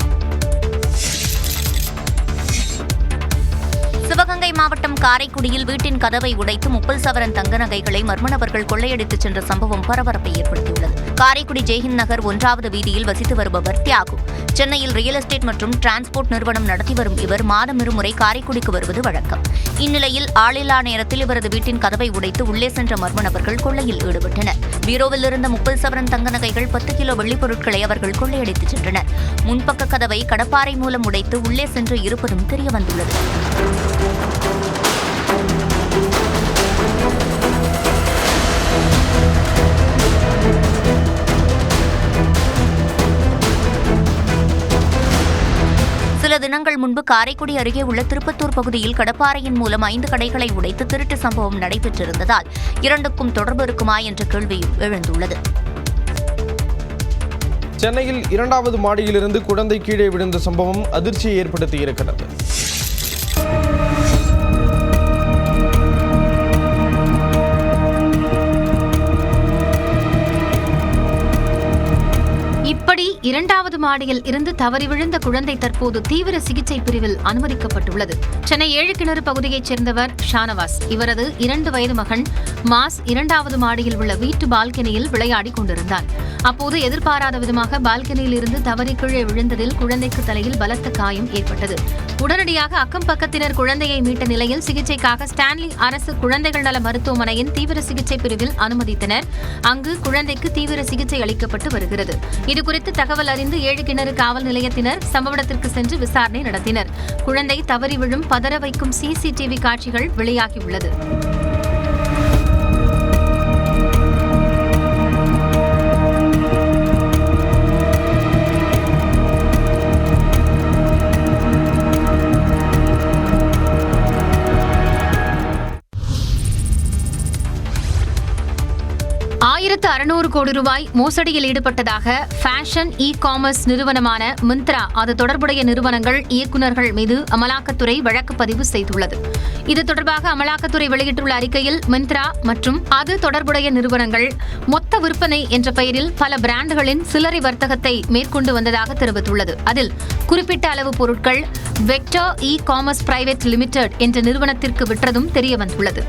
சிவகங்கை மாவட்டம் காரைக்குடியில் வீட்டின் கதவை உடைத்து 30 சவரன் தங்க நகைகளை மர்ம நபர்கள் கொள்ளையடித்துச் சென்ற சம்பவம் பரபரப்பை ஏற்படுத்தியுள்ளது. காரைக்குடி ஜெய்ஹிந்த் நகர் 1வது வீதியில் வசித்து வருபவர் தியாகு. சென்னையில் ரியல் எஸ்டேட் மற்றும் டிரான்ஸ்போர்ட் நிறுவனம் நடத்தி வரும் இவர் மாதம் இருமுறை காரைக்குடிக்கு வருவது வழக்கம். இந்நிலையில் ஆளில்லா நேரத்தில் இவரது வீட்டின் கதவை உடைத்து உள்ளே சென்ற மர்ம நபர்கள் கொள்ளையில் ஈடுபட்டனர். பீரோவில் இருந்த 30 சவரன் தங்க நகைகள் 10 கிலோ வெள்ளிப் பொருட்களை அவர்கள் கொள்ளையடித்துச் சென்றனர். முன்பக்க கதவை கடப்பாரை மூலம் உடைத்து உள்ளே சென்று இருப்பதும் தெரியவந்துள்ளது. சில தினங்கள் முன்பு காரைக்குடி அருகே உள்ள திருப்பத்தூர் பகுதியில் கடப்பாறையின் மூலம் 5 கடைகளை உடைத்து திருட்டு சம்பவம் நடைபெற்றிருந்ததால் இரண்டுக்கும் தொடர்பு இருக்குமா என்ற கேள்வி எழுந்துள்ளது. சென்னையில் 2வது மாடியிலிருந்து குழந்தை கீழே விழுந்த சம்பவம் அதிர்ச்சியை ஏற்படுத்தியிருக்கிறது. இப்படி இரண்டாவது மாடியில் இருந்து தவறி விழுந்த குழந்தை தற்போது தீவிர சிகிச்சை பிரிவில் அனுமதிக்கப்பட்டுள்ளது. சென்னை 7 கிணறு பகுதியைச் சேர்ந்தவர் ஷானவாஸ். இவரது 2 வயது மகன் மாஸ் 2வது மாடியில் உள்ள வீட்டு பால்கனியில் விளையாடிக் கொண்டிருந்தார். அப்போது எதிர்பாராத விதமாக பால்கனியில் இருந்து தவறி கீழே விழுந்ததில் குழந்தைக்கு தலையில் பலத்த காயம் ஏற்பட்டது. உடனடியாக அக்கம் பக்கத்தினர் குழந்தையை மீட்ட நிலையில் சிகிச்சைக்காக ஸ்டான்லி அரசு குழந்தைகள் நல மருத்துவமனையின் தீவிர சிகிச்சை பிரிவில் அனுமதித்தனர். அங்கு குழந்தைக்கு தீவிர சிகிச்சை அளிக்கப்பட்டு வருகிறது. இதுகுறித்து தகவல் அறிந்து 7 கிணறு காவல் நிலையத்தினர் சம்பவ இடத்திற்கு சென்று விசாரணை நடத்தினர். குழந்தை தவறி விழும் பதற வைக்கும் CCTV காட்சிகள் வெளியாகியுள்ளது. ₹1600 கோடி மோசடியில் ஈடுபட்டதாக ஃபேஷன் காமர்ஸ் நிறுவனமான மிந்த்ரா அது தொடர்புடைய நிறுவனங்கள் இயக்குநர்கள் மீது அமலாக்கத்துறை வழக்கு பதிவு செய்துள்ளது. இது தொடர்பாக அமலாக்கத்துறை வெளியிட்டுள்ள அறிக்கையில் மிந்த்ரா மற்றும் அது தொடர்புடைய நிறுவனங்கள் மொத்த விற்பனை என்ற பெயரில் பல பிராண்டுகளின் சில்லறை வர்த்தகத்தை மேற்கொண்டு வந்ததாக தெரிவித்துள்ளது. அதில் குறிப்பிட்ட அளவு பொருட்கள் வெக்டர் காமர்ஸ் பிரைவேட் லிமிடெட் என்ற நிறுவனத்திற்கு விற்றதும் தெரியவந்துள்ளது.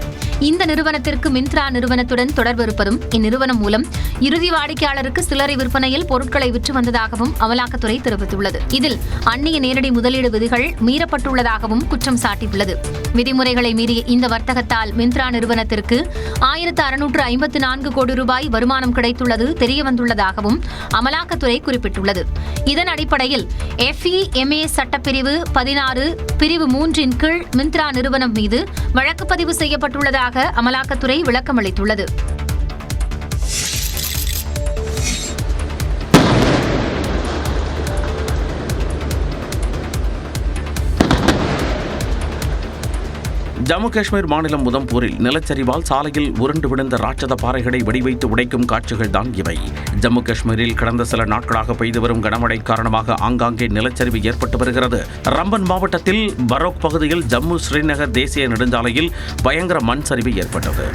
இந்த நிறுவனத்திற்கு மிந்த்ரா நிறுவனத்துடன் தொடர்பு இருப்பதும் இந்நிறுவனம் மூலம் இறுதி வாடிக்கையாளருக்கு சில்லறை விற்பனையில் பொருட்களை விற்று வந்ததாகவும் அமலாக்கத்துறை தெரிவித்துள்ளது. இதில் அந்நிய நேரடி முதலீடு விதிகள் மீறப்பட்டுள்ளதாகவும் குற்றம் சாட்டியுள்ளது. விதிமுறைகளை மீறிய இந்த வர்த்தகத்தால் மிந்த்ரா நிறுவனத்திற்கு ₹1654 கோடி வருமானம் கிடைத்துள்ளது தெரியவந்துள்ளதாகவும் அமலாக்கத்துறை குறிப்பிட்டுள்ளது. இதன் அடிப்படையில் FEMA சட்டப்பிரிவு 16 பிரிவு 3 கீழ் மிந்த்ரா நிறுவனம் மீது வழக்கு பதிவு செய்யப்பட்டுள்ளதாக அமலாக்கத்துறை விளக்கமளித்துள்ளது. ஜம்மு காஷ்மீர் மாநிலம் உதம்பூரில் நிலச்சரிவால் சாலையில் உருண்டு விழுந்த ராட்சத பாறைகளை வெடிவைத்து உடைக்கும் காட்சிகள் தான் இவை. ஜம்மு காஷ்மீரில் கடந்த சில நாட்களாக பெய்து வரும் கனமழை காரணமாக ஆங்காங்கே நிலச்சரிவு ஏற்பட்டு வருகிறது. ரம்பன் மாவட்டத்தில் பரோக் பகுதியில் ஜம்மு ஸ்ரீநகர் தேசிய நெடுஞ்சாலையில் பயங்கர மண் சரிவு ஏற்பட்டது.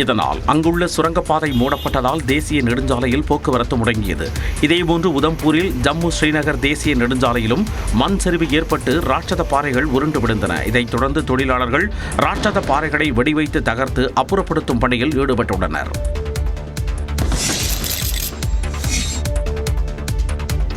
இதனால் அங்குள்ள சுரங்கப்பாதை மூடப்பட்டதால் தேசிய நெடுஞ்சாலையில் போக்குவரத்து முடங்கியது. இதேபோன்று உதம்பூரில் ஜம்மு ஸ்ரீநகர் தேசிய நெடுஞ்சாலையிலும் மண் சரிவு ஏற்பட்டு ராட்சத பாறைகள் உருண்டு விழுந்தன. இதைத் தொடர்ந்து தொழிலாளர்கள் ராட்சத பாறைகளை வெடிவைத்து தகர்த்து அப்புறப்படுத்தும் பணியில் ஈடுபட்டுள்ளனர்.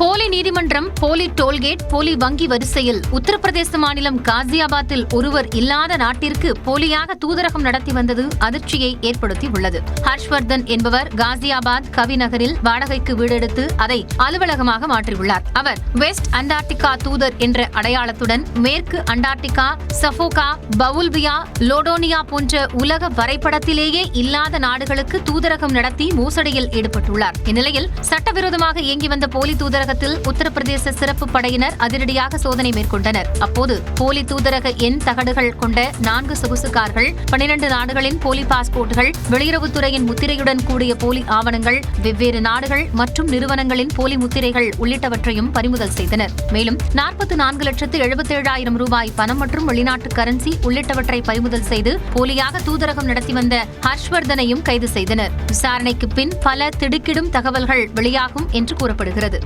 போலி நீதிமன்றம், போலி டோல்கேட், போலி வங்கி வரிசையில் உத்தரப்பிரதேச மாநிலம் காசியாபாத்தில் ஒருவர் இல்லாத நாட்டிற்கு போலியாக தூதரகம் நடத்தி வந்தது அதிர்ச்சியை ஏற்படுத்தியுள்ளது. ஹர்ஷ்வர்தன் என்பவர் காசியாபாத் கவி நகரில் வாடகைக்கு வீடெடுத்து அதை அலுவலகமாக மாற்றியுள்ளார். அவர் வெஸ்ட் அண்டார்டிகா தூதர் என்ற அடையாளத்துடன் மேற்கு அண்டார்டிகா, சஃபோகா, பவுல்பியா, லோடோனியா போன்ற உலக வரைபடத்திலேயே இல்லாத நாடுகளுக்கு தூதரகம் நடத்தி மோசடியில் ஈடுபட்டுள்ளார். இந்நிலையில் சட்டவிரோதமாக இயங்கி வந்த போலி தூதரக உத்தரப்பிரதேச சிறப்பு படையினர் அதிரடியாக சோதனை மேற்கொண்டனர். அப்போது போலி தூதரக எண் தகடுகள் கொண்ட 4 சொகுசு கார்கள், 12 நாடுகளின் போலி பாஸ்போர்ட்டுகள், வெளியுறவுத்துறையின் முத்திரையுடன் கூடிய போலி ஆவணங்கள், வெவ்வேறு நாடுகள் மற்றும் நிறுவனங்களின் போலி முத்திரைகள் உள்ளிட்டவற்றையும் பறிமுதல் செய்தனர். மேலும் ₹44,77,000 பணம் மற்றும் வெளிநாட்டு கரன்சி உள்ளிட்டவற்றை பறிமுதல் செய்து போலியாக தூதரகம் நடத்தி வந்த ஹர்ஷ்வர்தனையும் கைது செய்தனர். விசாரணைக்கு பின் பல திடுக்கிடும் தகவல்கள் வெளியாகும் என்று கூறப்படுகிறது.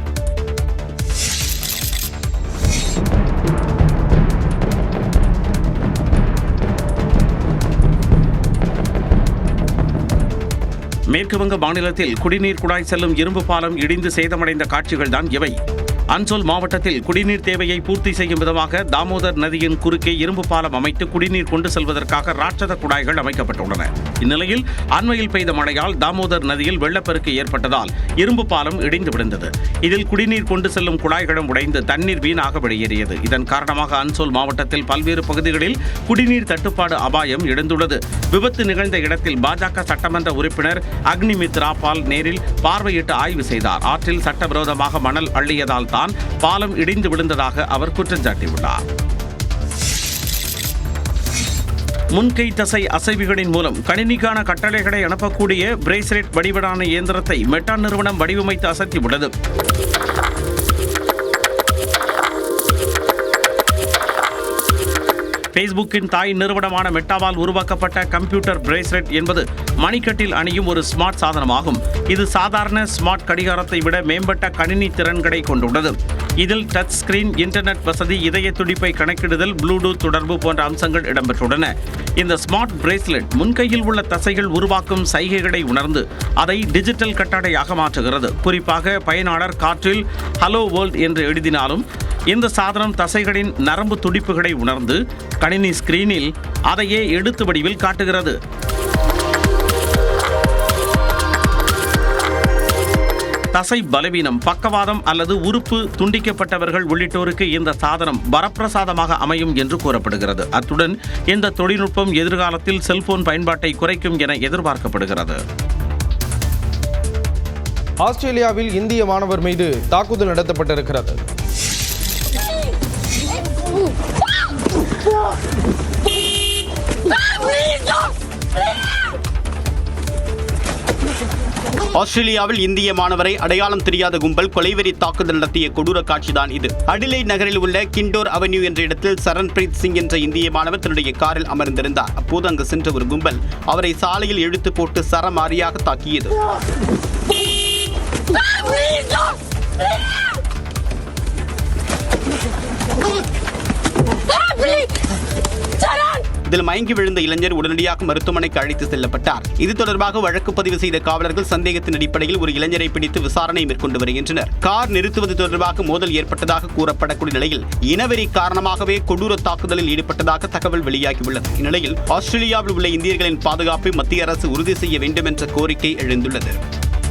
மேற்குவங்க மாநிலத்தில் குடிநீர் குழாய் செல்லும் இரும்பு பாலம் இடிந்து சேதமடைந்த காட்சிகள் தான் இவை. அன்சோல் மாவட்டத்தில் குடிநீர் தேவையை பூர்த்தி செய்யும் விதமாக தாமோதர் நதியின் குறுக்கே இரும்பு பாலம் அமைத்து குடிநீர் கொண்டு செல்வதற்காக ராட்சத குழாய்கள் அமைக்கப்பட்டுள்ளன. இந்நிலையில் அண்மையில் பெய்த மழையால் தாமோதர் நதியில் வெள்ளப்பெருக்கு ஏற்பட்டதால் இரும்பு பாலம் இடிந்து விழுந்தது. இதில் குடிநீர் கொண்டு செல்லும் குழாய்களும் உடைந்து தண்ணீர் வீணாக வெளியேறியது. இதன் காரணமாக அன்சோல் மாவட்டத்தில் பல்வேறு பகுதிகளில் குடிநீர் தட்டுப்பாடு அபாயம் எழுந்துள்ளது. விபத்து நிகழ்ந்த இடத்தில் பாஜக சட்டமன்ற உறுப்பினர் அக்னிமித்ரா பால் நேரில் பார்வையிட்டு ஆய்வு செய்தார். ஆற்றில் சட்டவிரோதமாக மணல் அள்ளியதால் தான் பாலம் இடிந்து விழுந்ததாக அவர் குற்றம் சாட்டியுள்ளார். முன்கை தசை அசைவுகளின் மூலம் கணினிக்கான கட்டளைகளை அனுப்பக்கூடிய பிரேஸ்லெட் வடிவிலான இயந்திரத்தை மெட்டா நிறுவனம் வடிவமைத்து அசத்தியுள்ளது. ஃபேஸ்புக்கின் தாய் நிறுவனமான மெட்டாவால் உருவாக்கப்பட்ட கம்ப்யூட்டர் பிரேஸ்லெட் என்பது மணிக்கட்டில் அணியும் ஒரு ஸ்மார்ட் சாதனமாகும். இது சாதாரண ஸ்மார்ட் கடிகாரத்தை விட மேம்பட்ட கணினி திறன்களை கொண்டுள்ளது. இதில் டச் ஸ்கிரீன், இன்டர்நெட் வசதி, இதய துடிப்பை கணக்கிடுதல், ப்ளூடூத் தொடர்பு போன்ற அம்சங்கள் இடம்பெற்றுள்ளன. இந்த ஸ்மார்ட் பிரேஸ்லெட் முன்கையில் உள்ள தசைகள் உருவாக்கும் சைகைகளை உணர்ந்து அதை டிஜிட்டல் கட்டளையாக மாற்றுகிறது. குறிப்பாக பயனாளர் காற்றில் ஹலோ வேர்ல்ட் என்று எழுதினாலும் இந்த சாதனம் தசைகளின் நரம்பு துடிப்புகளை உணர்ந்து கணினி ஸ்கிரீனில் அதையே எழுத்து வடிவில் காட்டுகிறது. தசை பலவீனம், பக்கவாதம் அல்லது உறுப்பு துண்டிக்கப்பட்டவர்கள் உள்ளிட்டோருக்கு இந்த சாதனம் வரப்பிரசாதமாக அமையும் என்று கூறப்படுகிறது. அத்துடன் இந்த தொழில்நுட்பம் எதிர்காலத்தில் செல்போன் பயன்பாட்டை குறைக்கும் என எதிர்பார்க்கப்படுகிறது. ஆஸ்திரேலியாவில் இந்திய மாணவர் மீது தாக்குதல் நடத்தப்பட்டிருக்கிறது. ஆஸ்திரேலியாவில் இந்திய மாணவரை அடையாளம் தெரியாத கும்பல் கொலைவெறி தாக்குதல் நடத்திய கொடூர காட்சிதான் இது. அடிலைட் நகரில் உள்ள கிண்டோர் அவென்யூ என்ற இடத்தில் சரண்பிரீத் சிங் என்ற இந்திய மாணவர் தன்னுடைய காரில் அமர்ந்திருந்தார். அப்போது அங்கு சென்ற ஒரு கும்பல் அவரை சாலையில் இழுத்து போட்டு சரமாரியாக தாக்கியது. இதில் மயங்கி விழுந்த இளைஞர் உடனடியாக மருத்துவமனைக்கு அழைத்து செல்லப்பட்டார். இது தொடர்பாக வழக்கு பதிவு செய்த காவலர்கள் சந்தேகத்தின் அடிப்படையில் ஒரு இளைஞரை பிடித்து விசாரணை மேற்கொண்டு வருகின்றனர். கார் நிறுத்துவது தொடர்பாக மோதல் ஏற்பட்டதாக கூறப்படக்கூடிய நிலையில் இனவெறி காரணமாகவே கொடூர தாக்குதலில் ஈடுபட்டதாக தகவல் வெளியாகியுள்ளது. இந்நிலையில் ஆஸ்திரேலியாவில் உள்ள இந்தியர்களின் பாதுகாப்பை மத்திய அரசு உறுதி செய்ய வேண்டும் என்ற கோரிக்கை எழுந்துள்ளது.